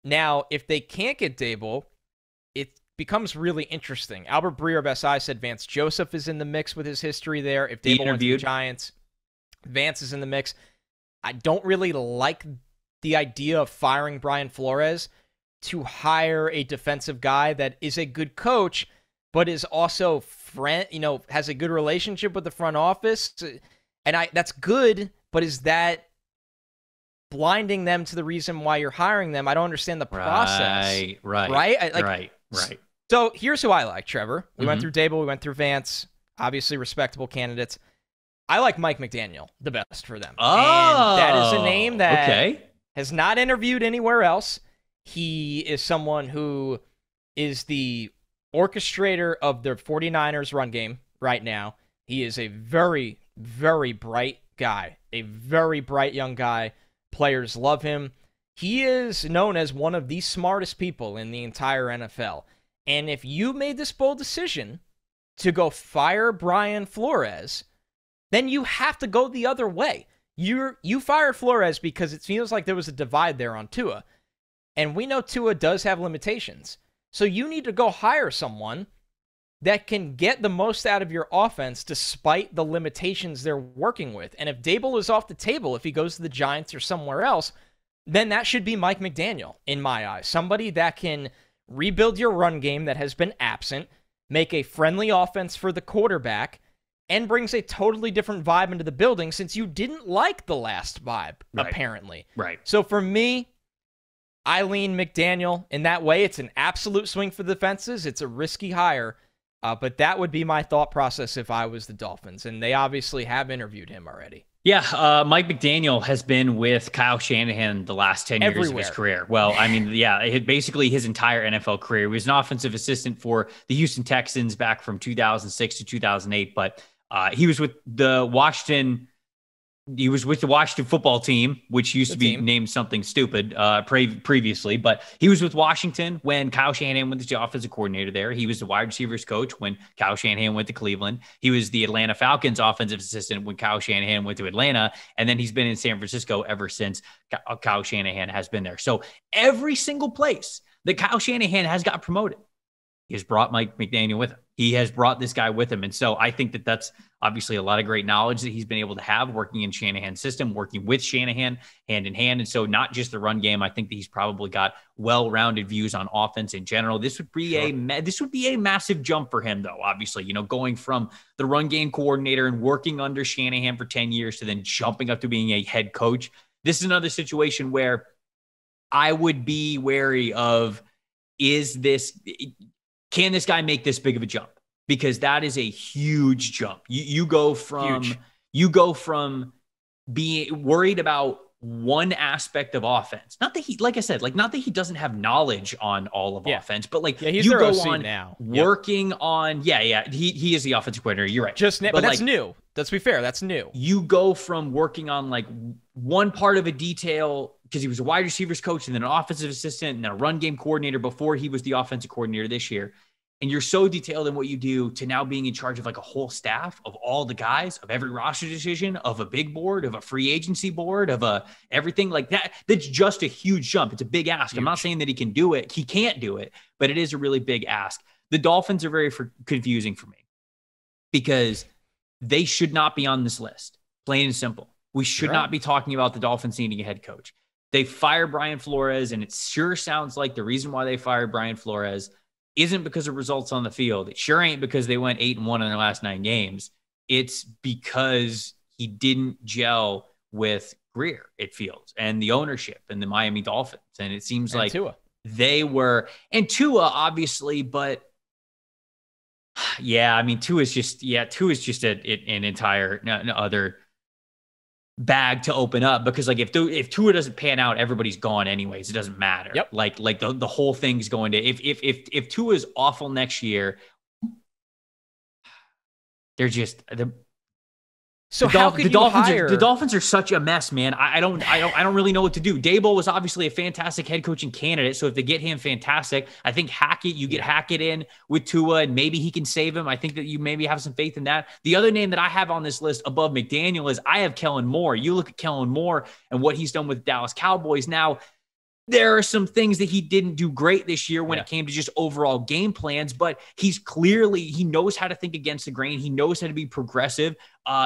Now, if they can't get Dable, it becomes really interesting. Albert Breer of SI said Vance Joseph is in the mix with his history there. If Dable went to the Giants, Vance is in the mix. I don't really like the idea of firing Brian Flores to hire a defensive guy that is a good coach, but is also has a good relationship with the front office. And that's good, but is that blinding them to the reason why you're hiring them? I don't understand the process. Right. So here's who I like, Trevor. We went through Dable, we went through Vance, obviously respectable candidates. I like Mike McDaniel the best for them. Oh, and that is a name that has not interviewed anywhere else. He is someone who is the orchestrator of the 49ers run game right now. He is a very, very bright guy, a very bright young guy. Players love him. He is known as one of the smartest people in the entire NFL. And if you made this bold decision to go fire Brian Flores, then you have to go the other way. You fired Flores because it feels like there was a divide there on Tua. And we know Tua does have limitations. So you need to go hire someone that can get the most out of your offense despite the limitations they're working with. And if Dable is off the table, if he goes to the Giants or somewhere else, then that should be Mike McDaniel, in my eyes. Somebody that can rebuild your run game that has been absent, make a friendly offense for the quarterback, and brings a totally different vibe into the building since you didn't like the last vibe, apparently. Right. So for me, I lean McDaniel in that way. It's an absolute swing for the fences. It's a risky hire, but that would be my thought process if I was the Dolphins, and they obviously have interviewed him already. Yeah, Mike McDaniel has been with Kyle Shanahan the last 10 years of his career. Well, I mean, basically his entire NFL career. He was an offensive assistant for the Houston Texans back from 2006 to 2008, but he was with the Washington football team, which used to be named something stupid previously, but he was with Washington when Kyle Shanahan was the offensive coordinator there. He was the wide receivers coach when Kyle Shanahan went to Cleveland. He was the Atlanta Falcons offensive assistant when Kyle Shanahan went to Atlanta, and then he's been in San Francisco ever since Kyle Shanahan has been there. So every single place that Kyle Shanahan has got promoted, he has brought Mike McDaniel with him. He has brought this guy with him. And so I think that that's obviously a lot of great knowledge that he's been able to have working in Shanahan's system, working with Shanahan hand in hand. And so not just the run game, I think that he's probably got well-rounded views on offense in general. This would be a massive jump for him, though, obviously, going from the run game coordinator and working under Shanahan for 10 years to then jumping up to being a head coach. This is another situation where I would be wary of, can this guy make this big of a jump? Because that is a huge jump. You go from being worried about one aspect of offense. Not that he, like I said, not that he doesn't have knowledge on all of offense, but he's you go OC on now. Working on, he is the offensive coordinator. You're right. But that's new. Let's be fair. That's new. You go from working on one part of a detail because he was a wide receivers coach and then an offensive assistant and then a run game coordinator before he was the offensive coordinator this year. And you're so detailed in what you do to now being in charge of a whole staff of all the guys, of every roster decision, of a big board, of a free agency board, of everything like that. That's just a huge jump. It's a big ask. Huge. I'm not saying that he can do it. He can't do it, but it is a really big ask. The Dolphins are very confusing for me because they should not be on this list. Plain and simple. We should not be talking about the Dolphins needing a head coach. They fired Brian Flores, and it sure sounds like the reason why they fired Brian Flores isn't because of results on the field. It sure ain't because they went 8-1 in their last 9 games. It's because he didn't gel with Greer, it feels, and the ownership and the Miami Dolphins. And it seems like Tua. They were, and Tua obviously, but Tua is just an entire other bag to open up because if Tua doesn't pan out, everybody's gone anyways. It doesn't matter. Yep. The whole thing's going to, if Tua is awful next year, they're just So how could you hire? The Dolphins are such a mess, man. I don't really know what to do. Dable was obviously a fantastic head coaching candidate, so if they get him, fantastic. I think Hackett, get Hackett in with Tua, and maybe he can save him. I think that you maybe have some faith in that. The other name that I have on this list above McDaniel is I have Kellen Moore. You look at Kellen Moore and what he's done with Dallas Cowboys. Now, There are some things that he didn't do great this year when it came to just overall game plans, but he knows how to think against the grain. He knows how to be progressive.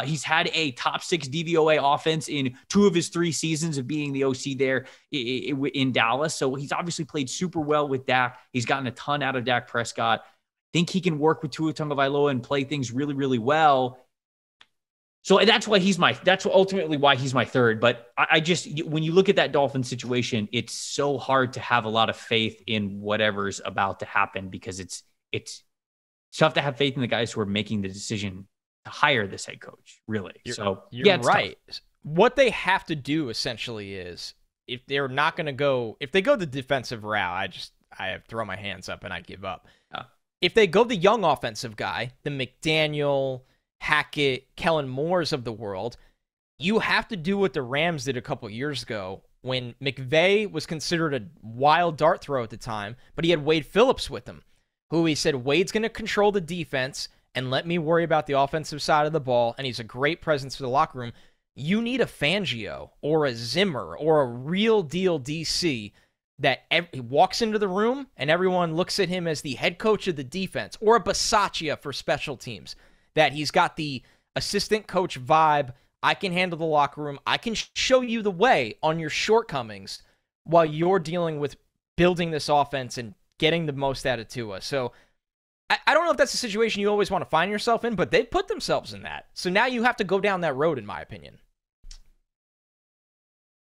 He's had a top 6 DVOA offense in 2 of his 3 seasons of being the OC there in Dallas. So he's obviously played super well with Dak. He's gotten a ton out of Dak Prescott. I think he can work with Tua Tagovailoa and play things really, really well. So that's ultimately why he's my third. But I just, when you look at that Dolphins situation, it's so hard to have a lot of faith in whatever's about to happen, because it's tough to have faith in the guys who are making the decision to hire this head coach, really. You're right. Tough. What they have to do essentially is, if they're not going to go, if they go the defensive route, I throw my hands up and I give up. If they go the young offensive guy, the McDaniel, Hackett, Kellen Moores of the world, you have to do what the Rams did a couple years ago when McVay was considered a wild dart throw at the time, but he had Wade Phillips with him, who he said, Wade's going to control the defense and let me worry about the offensive side of the ball, and he's a great presence for the locker room. You need a Fangio or a Zimmer or a real deal DC that he walks into the room and everyone looks at him as the head coach of the defense, or a Bisaccia for special teams, that he's got the assistant coach vibe. I can handle the locker room. I can show you the way on your shortcomings while you're dealing with building this offense and getting the most out of Tua. So I don't know if that's a situation you always want to find yourself in, but they put themselves in that. So now you have to go down that road, in my opinion.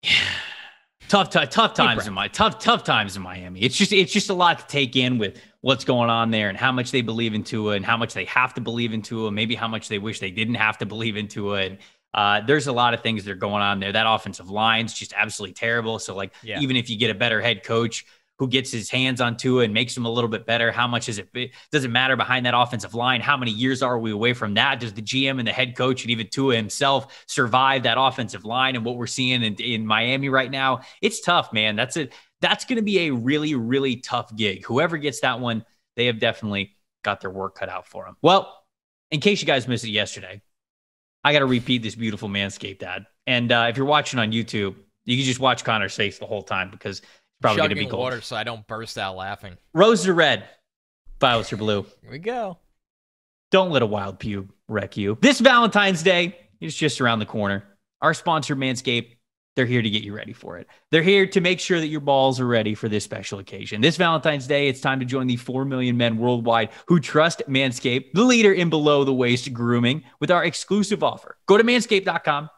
Yeah. Tough times in Miami. It's just a lot to take in with what's going on there and how much they believe in Tua and how much they have to believe in Tua, maybe how much they wish they didn't have to believe in Tua. And there's a lot of things that are going on there. That offensive line's just absolutely terrible. So even if you get a better head coach who gets his hands on Tua and makes him a little bit better, how much does it matter behind that offensive line? How many years are we away from that? Does the GM and the head coach and even Tua himself survive that offensive line and what we're seeing in Miami right now? It's tough, man. That's going to be a really, really tough gig. Whoever gets that one, they have definitely got their work cut out for them. Well, in case you guys missed it yesterday, I got to repeat this beautiful Manscaped ad. And if you're watching on YouTube, you can just watch Connor's face the whole time, because probably going to be cold. Water so I don't burst out laughing. Roses are red, violets are blue. Here we go. Don't let a wild pube wreck you. This Valentine's Day is just around the corner. Our sponsor, Manscaped, they're here to get you ready for it. They're here to make sure that your balls are ready for this special occasion. This Valentine's Day, it's time to join the 4 million men worldwide who trust Manscaped, the leader in below-the-waist grooming, with our exclusive offer. Go to manscaped.com,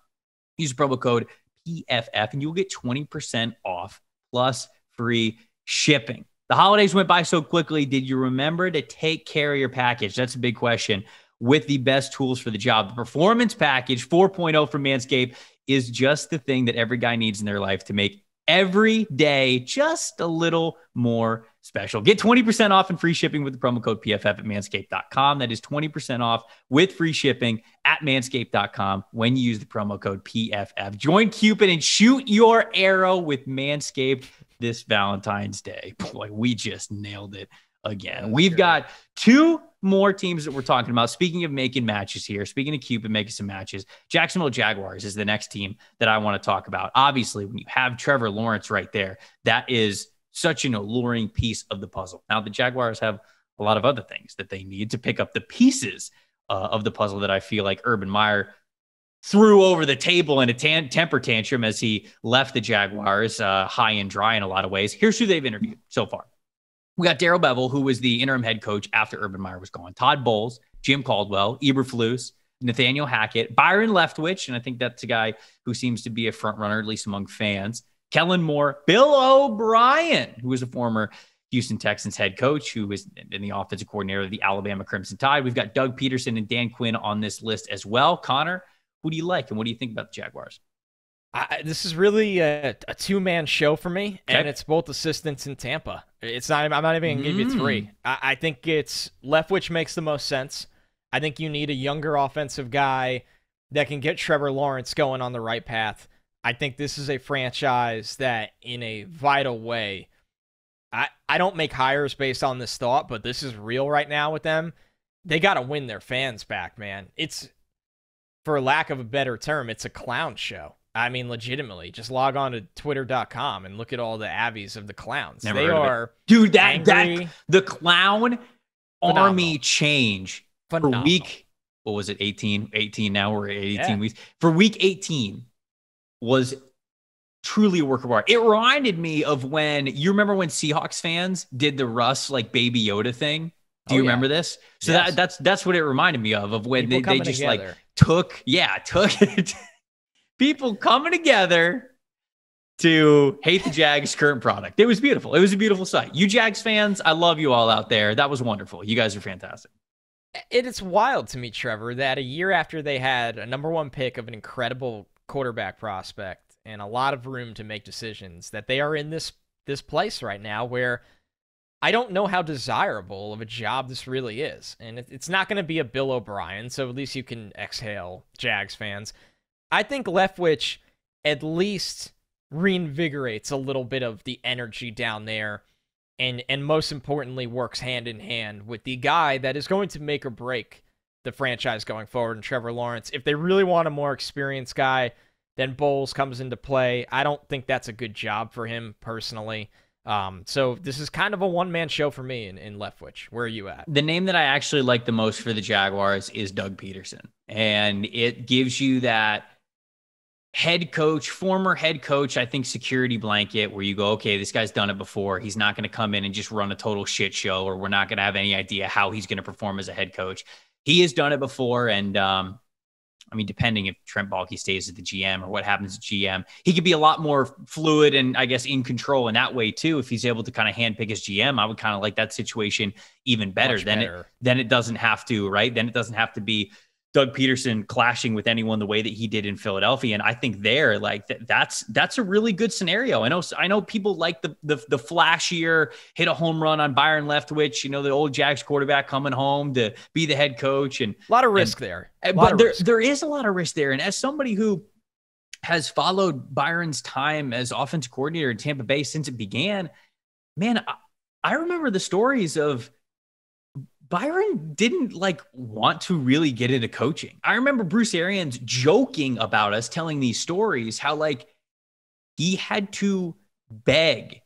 use the promo code PFF, and you'll get 20% off plus free shipping. The holidays went by so quickly. Did you remember to take care of your package? That's a big question. With the best tools for the job, the Performance Package 4.0 from Manscaped is just the thing that every guy needs in their life to make every day just a little more special. Get 20% off and free shipping with the promo code PFF at manscaped.com. That is 20% off with free shipping at manscaped.com when you use the promo code PFF. Join Cupid and shoot your arrow with Manscaped this Valentine's Day. Boy, we just nailed it again. We've got 2 more teams that we're talking about. Speaking of making matches here, speaking of Cupid making some matches, Jacksonville Jaguars is the next team that I want to talk about. Obviously, when you have Trevor Lawrence right there, that is such an alluring piece of the puzzle. Now, the Jaguars have a lot of other things that they need to pick up the pieces of the puzzle that I feel like Urban Meyer threw over the table in a temper tantrum as he left the Jaguars high and dry in a lot of ways. Here's who they've interviewed so far. We got Darrell Bevell, who was the interim head coach after Urban Meyer was gone. Todd Bowles, Jim Caldwell, Eberflus, Nathaniel Hackett, Byron Leftwich, and I think that's a guy who seems to be a front runner, at least among fans. Kellen Moore, Bill O'Brien, who was a former Houston Texans head coach, who was in the offensive coordinator of the Alabama Crimson Tide. We've got Doug Peterson and Dan Quinn on this list as well. Connor, who do you like, and what do you think about the Jaguars? This is really a 2-man show for me, and it's both assistants in Tampa. I'm not even going to give you 3. I think it's Leftwich makes the most sense. I think you need a younger offensive guy that can get Trevor Lawrence going on the right path. I think this is a franchise that, in a vital way, I don't make hires based on this thought, but this is real right now with them. They got to win their fans back, man. It's, for lack of a better term, it's a clown show. I mean, legitimately, just log on to twitter.com and look at all the Abbeys of the clowns. Never they heard are of it. Dude, angry. The clown Phenomenal. army change Phenomenal. for week, what was it, 18? 18 now, we're at 18 weeks. For week 18 was truly a work of art. It reminded me of when, you remember when Seahawks fans did the Russ like Baby Yoda thing? Do you remember this? So yes. that's what it reminded me of when they just together. Like took people coming together to hate the Jags' current product. It was beautiful. It was a beautiful sight. You Jags fans, I love you all out there. That was wonderful. You guys are fantastic. It's wild to me, Trevor, that a year after they had a number one pick of an incredible quarterback prospect and a lot of room to make decisions, that they are in this place right now where I don't know how desirable of a job this really is. And it's not going to be a Bill O'Brien, so at least you can exhale, Jags fans. I think Leftwich at least reinvigorates a little bit of the energy down there, and most importantly, works hand in hand with the guy that is going to make or break the franchise going forward, and Trevor Lawrence. If they really want a more experienced guy, then Bowles comes into play. I don't think that's a good job for him personally. So this is kind of a one-man show for me in Leftwich. Where are you at? The name that I actually like the most for the Jaguars is Doug Peterson. And it gives you that former head coach, I think, security blanket where you go, okay, this guy's done it before. He's not going to come in and just run a total shit show, or we're not going to have any idea how he's going to perform as a head coach. He has done it before. And, I mean, depending if Trent Baalke stays at the GM or what happens at GM, he could be a lot more fluid and I guess in control in that way too. If he's able to kind of handpick his GM, I would kind of like that situation even better. Then it doesn't have to, right? Then it doesn't have to be Doug Peterson clashing with anyone the way that he did in Philadelphia. And I think there, like that's a really good scenario. I know people like the flashier hit a home run on Byron Leftwich, the old Jags quarterback coming home to be the head coach, and a lot of risk there. But there is a lot of risk there. And as somebody who has followed Byron's time as offensive coordinator in Tampa Bay since it began, man, I remember the stories of Byron didn't want to really get into coaching. I remember Bruce Arians joking about us, telling these stories, how he had to beg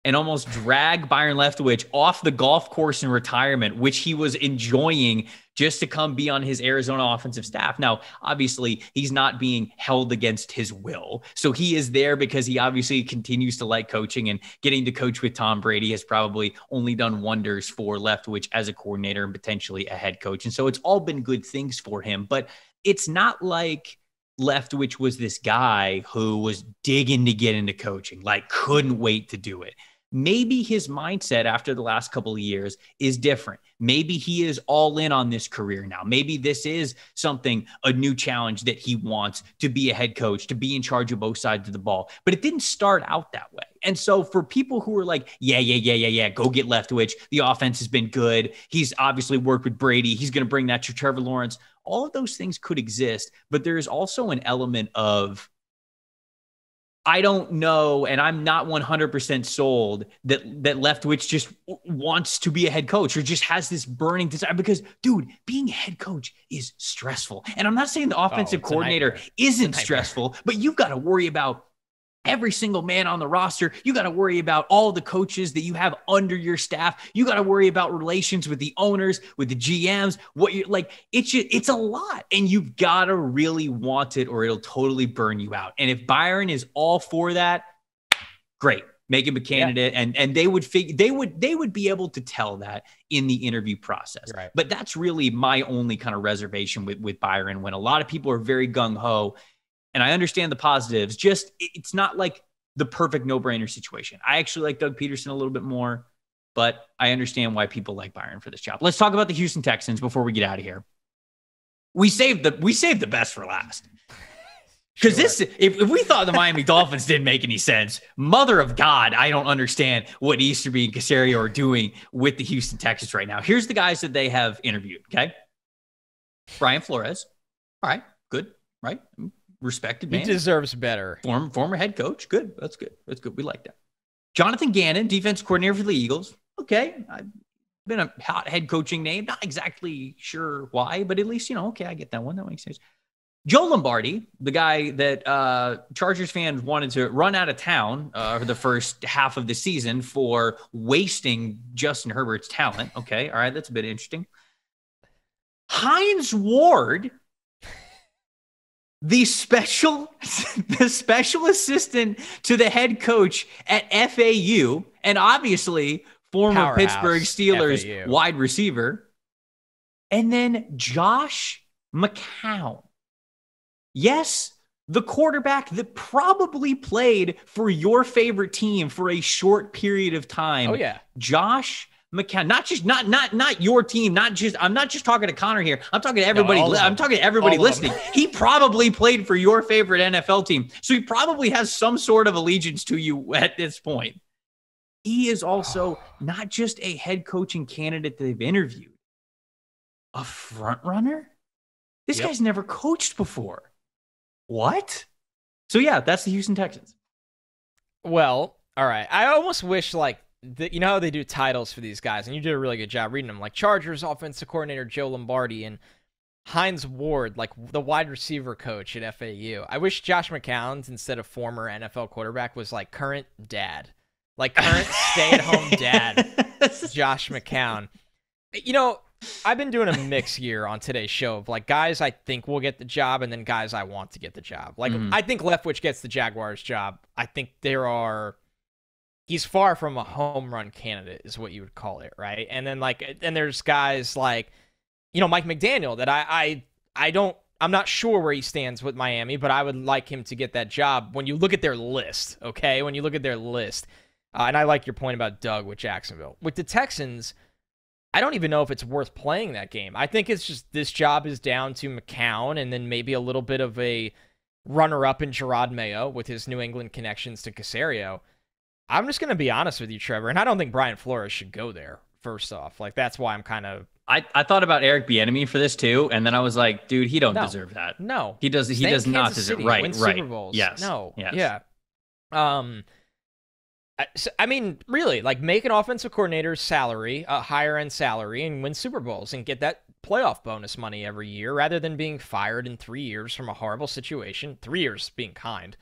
and almost drag Byron Leftwich off the golf course in retirement, which he was enjoying, just to come be on his Arizona offensive staff. Now, obviously, he's not being held against his will. So he is there because he obviously continues to like coaching, and getting to coach with Tom Brady has probably only done wonders for Leftwich as a coordinator and potentially a head coach. And so it's all been good things for him, but it's not like Leftwich was this guy who was digging to get into coaching, couldn't wait to do it. Maybe his mindset after the last couple of years is different. Maybe he is all in on this career now. Maybe this is a new challenge that he wants, to be a head coach, to be in charge of both sides of the ball. But it didn't start out that way. And so for people who are like, yeah, go get Leftwich. The offense has been good. He's obviously worked with Brady. He's going to bring that to Trevor Lawrence. All of those things could exist, but there is also an element of, I don't know, and I'm not 100% sold that Leftwich just wants to be a head coach or just has this burning desire, because, dude, being a head coach is stressful. And I'm not saying the offensive coordinator isn't stressful, but you've got to worry about every single man on the roster. You got to worry about all the coaches that you have under your staff. You got to worry about relations with the owners, with the GMs, it's a lot, and you've got to really want it or it'll totally burn you out. And if Byron is all for that, great, make him a candidate. Yeah. And they would be able to tell that in the interview process. Right. But that's really my only kind of reservation with Byron, when a lot of people are very gung-ho. And I understand the positives, just it's not like the perfect no-brainer situation. I actually like Doug Peterson a little bit more, but I understand why people like Byron for this job. Let's talk about the Houston Texans before we get out of here. We saved the best for last. Because if we thought the Miami Dolphins didn't make any sense, mother of God, I don't understand what Easterby and Caserio are doing with the Houston Texans right now. Here's the guys that they have interviewed, okay? Brian Flores. All right, good, right? Respected man. He deserves better. Former head coach. Good. That's good. We like that. Jonathan Gannon, defense coordinator for the Eagles. Okay. I've been a hot head coaching name. Not exactly sure why, but at least, okay, I get that one. That makes sense. Joe Lombardi, the guy that Chargers fans wanted to run out of town for the first half of the season for wasting Justin Herbert's talent. Okay, all right, that's a bit interesting. Hines Ward, the special assistant to the head coach at FAU, and obviously former Powerhouse, Pittsburgh Steelers FAU. wide receiver. And then Josh McCown. Yes, the quarterback that probably played for your favorite team for a short period of time. Oh yeah, Josh McCown. Not your team. I'm not just talking to Connor here. I'm talking to everybody. No, I'm talking to everybody listening. He probably played for your favorite NFL team, so he probably has some sort of allegiance to you at this point. He is also not just a head coaching candidate that they've interviewed, a front runner. This guy's never coached before. What? So yeah, that's the Houston Texans. Well, all right. I almost wish you know how they do titles for these guys, and you did a really good job reading them. Like Chargers offensive coordinator Joe Lombardi and Hines Ward, like the wide receiver coach at FAU. I wish Josh McCown's instead of former NFL quarterback was like current dad, like current stay-at-home dad, Josh McCown. You know, I've been doing a mix year on today's show of like guys I think will get the job and then guys I want to get the job. Like I think Leftwich gets the Jaguars job. I think he's far from a home run candidate is what you would call it, right? And then there's guys like, you know, Mike McDaniel that I'm not sure where he stands with Miami, but I would like him to get that job when you look at their list, okay? When you look at their list. And I like your point about Doug with Jacksonville. With the Texans, I don't even know if it's worth playing that game. I think it's just this job is down to McCown and then maybe a little bit of a runner-up in Gerard Mayo with his New England connections to Caserio. I'm just going to be honest with you, Trevor, and I don't think Brian Flores should go there, first off. Like, that's why I'm kind of... I thought about Eric Bieniemy for this, too, and then I was like, dude, he don't deserve that. No. He does not deserve... Right, win right. Super Bowls. Yes. No. Yes. Yeah. I mean, really, like make an offensive coordinator's salary, a higher end salary, and win Super Bowls and get that playoff bonus money every year rather than being fired in 3 years from a horrible situation, 3 years being kind,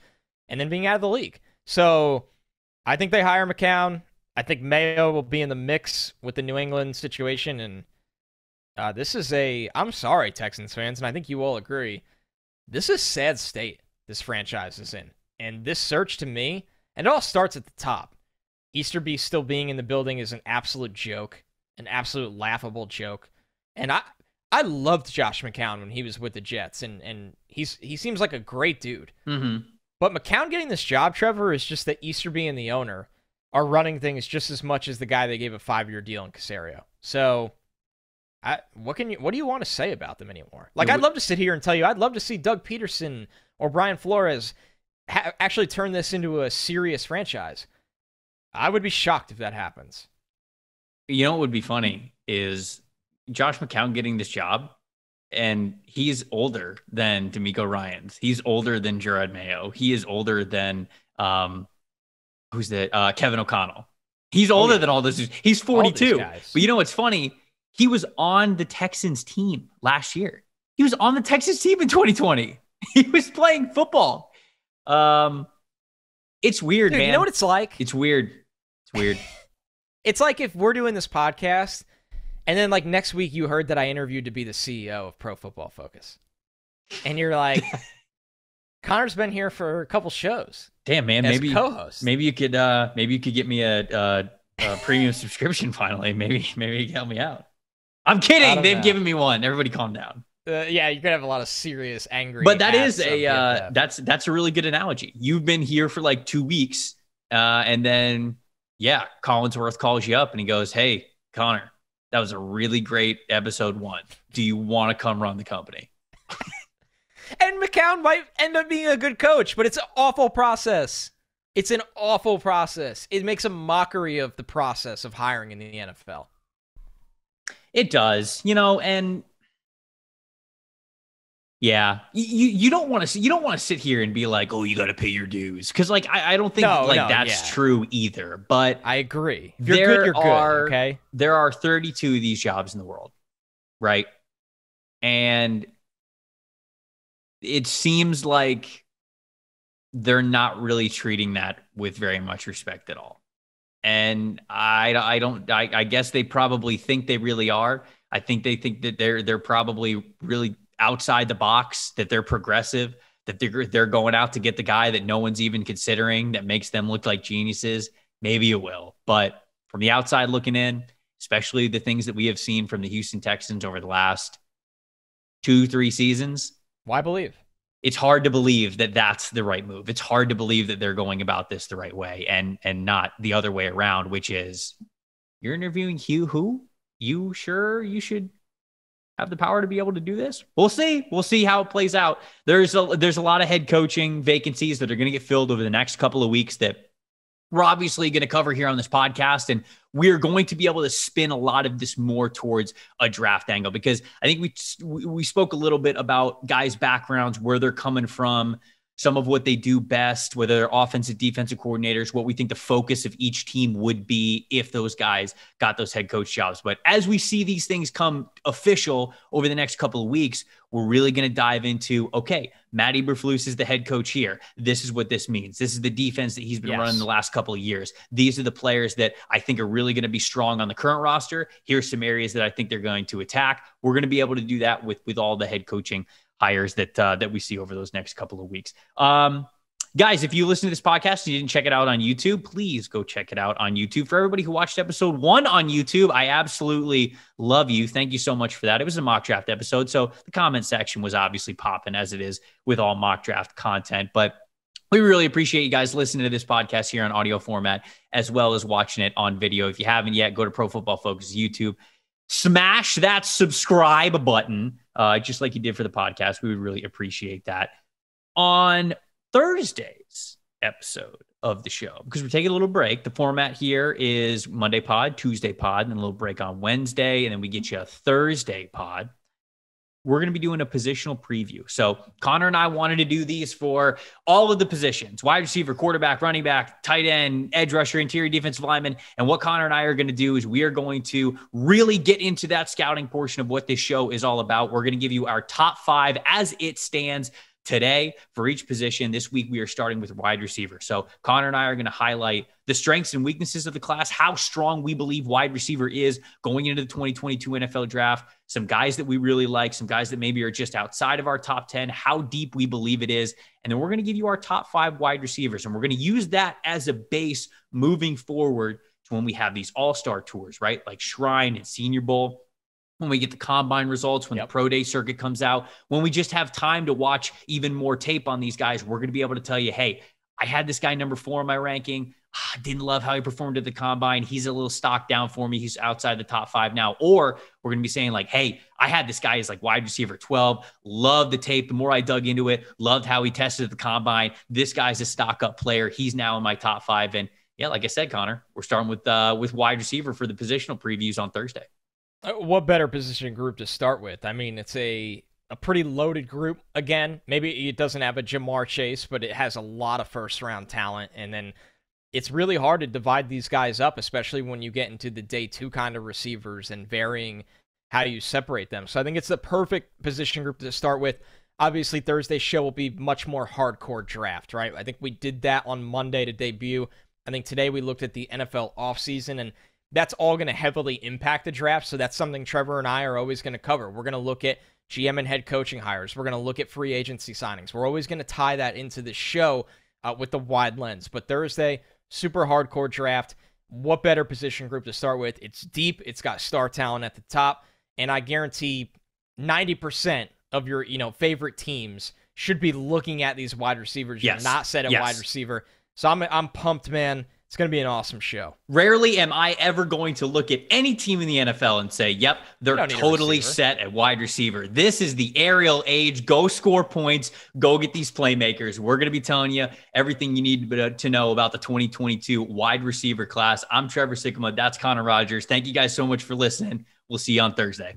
and then being out of the league. So I think they hire McCown. I think Mayo will be in the mix with the New England situation. And I'm sorry, Texans fans, and I think you all agree, this is a sad state this franchise is in. And this search to me, and it all starts at the top. Easterby still being in the building is an absolute joke, an absolute laughable joke. And I loved Josh McCown when he was with the Jets, and he seems like a great dude. Mm-hmm. But McCown getting this job, Trevor, is just that Easterby and the owner are running things just as much as the guy they gave a 5-year deal in Caserio. So, what do you want to say about them anymore? Like, I'd love to sit here and tell you, I'd love to see Doug Peterson or Brian Flores actually turn this into a serious franchise. I would be shocked if that happens. You know what would be funny is Josh McCown getting this job, and he's older than D'Amico Ryans. He's older than Gerard Mayo. He is older than who's that? Kevin O'Connell. He's older than all those dudes. He's 42. But you know what's funny? He was on the Texans team last year. He was on the Texans team in 2020. He was playing football. It's weird, dude, man. You know what it's like? It's weird. It's weird. It's like if we're doing this podcast, and then like next week you heard that I interviewed to be the CEO of Pro Football Focus, and you're like, Connor's been here for a couple shows. Damn, man. Maybe co-host. Maybe you could get me a premium subscription finally. Maybe you can help me out. I'm kidding. They've given me one. Everybody calm down. Yeah, you're gonna have a lot of serious angry. But that is that's a really good analogy. You've been here for like 2 weeks, and then Collinsworth calls you up and he goes, "Hey, Connor, that was a really great episode 1. Do you want to come run the company?" And McCown might end up being a good coach, but it's an awful process. It's an awful process. It makes a mockery of the process of hiring in the NFL. It does, and yeah, you don't want to sit here and be like, oh, you got to pay your dues, because like I don't think that's true either. But I agree. If you're good, you're good. Okay, there are 32 of these jobs in the world, right? And it seems like they're not really treating that with very much respect at all. And I guess they probably think they really are. I think they think that they're probably really outside the box, that they're progressive, that they're going out to get the guy that no one's even considering, that makes them look like geniuses. Maybe it will. But from the outside looking in, especially the things that we have seen from the Houston Texans over the last 2-3 seasons, why believe? It's hard to believe that that's the right move. It's hard to believe that they're going about this the right way and not the other way around, which is, you're interviewing Hugh who? You sure you should have the power to be able to do this? We'll see. We'll see how it plays out. There's a lot of head coaching vacancies that are going to get filled over the next couple of weeks that we're obviously going to cover here on this podcast. And we're going to be able to spin a lot of this more towards a draft angle, because I think we spoke a little bit about guys' backgrounds, where they're coming from, some of what they do best, whether they're offensive, defensive coordinators, what we think the focus of each team would be if those guys got those head coach jobs. But as we see these things come official over the next couple of weeks, we're really going to dive into, okay, Matt Eberflus is the head coach here. This is what this means. This is the defense that he's been running the last couple of years. These are the players that I think are really going to be strong on the current roster. Here's some areas that I think they're going to attack. We're going to be able to do that with all the head coaching hires that we see over those next couple of weeks. Guys, if you listen to this podcast and you didn't check it out on YouTube, please go check it out on YouTube. For everybody who watched episode 1 on YouTube, I absolutely love you. Thank you so much for that. It was a mock draft episode, so the comment section was obviously popping, as it is with all mock draft content. But we really appreciate you guys listening to this podcast here on audio format, as well as watching it on video. If you haven't yet, go to Pro Football Focus YouTube. Smash that subscribe button, just like you did for the podcast. We would really appreciate that. On Thursday's episode of the show, because we're taking a little break, the format here is Monday pod, Tuesday pod, and a little break on Wednesday, and then we get you a Thursday pod. We're going to be doing a positional preview. So Connor and I wanted to do these for all of the positions: wide receiver, quarterback, running back, tight end, edge rusher, interior defensive lineman. And what Connor and I are going to do is we are going to really get into that scouting portion of what this show is all about. We're going to give you our top 5 as it stands today for each position. This week, we are starting with wide receiver. So Connor and I are going to highlight the strengths and weaknesses of the class, how strong we believe wide receiver is going into the 2022 NFL draft, some guys that we really like, some guys that maybe are just outside of our top 10, how deep we believe it is. And then we're going to give you our top 5 wide receivers. And we're going to use that as a base moving forward to when we have these all-star tours, right? Like Shrine and Senior Bowl. When we get the combine results, when the pro day circuit comes out, when we just have time to watch even more tape on these guys, we're going to be able to tell you, hey, I had this guy number 4 in my ranking. I didn't love how he performed at the combine. He's a little stock down for me. He's outside the top 5 now. Or we're going to be saying like, hey, I had this guy as like wide receiver 12. Loved the tape. The more I dug into it, loved how he tested at the combine. This guy's a stock up player. He's now in my top 5. And yeah, like I said, Connor, we're starting with wide receiver for the positional previews on Thursday. What better position group to start with? I mean, it's a pretty loaded group. Again, maybe it doesn't have a Jamar Chase, but it has a lot of first-round talent. And then it's really hard to divide these guys up, especially when you get into the day 2 kind of receivers and varying how you separate them. So I think it's the perfect position group to start with. Obviously, Thursday's show will be much more hardcore draft, right? I think we did that on Monday to debut. I think today we looked at the NFL offseason, and that's all going to heavily impact the draft. So that's something Trevor and I are always going to cover. We're going to look at GM and head coaching hires. We're going to look at free agency signings. We're always going to tie that into the show with the wide lens. But Thursday, super hardcore draft. What better position group to start with? It's deep. It's got star talent at the top. And I guarantee 90% of your favorite teams should be looking at these wide receivers. You're not set at wide receiver. So I'm pumped, man. It's going to be an awesome show. Rarely am I ever going to look at any team in the NFL and say, yep, they're totally set at wide receiver. This is the aerial age. Go score points. Go get these playmakers. We're going to be telling you everything you need to know about the 2022 wide receiver class. I'm Trevor Sikkema. That's Connor Rogers. Thank you guys so much for listening. We'll see you on Thursday.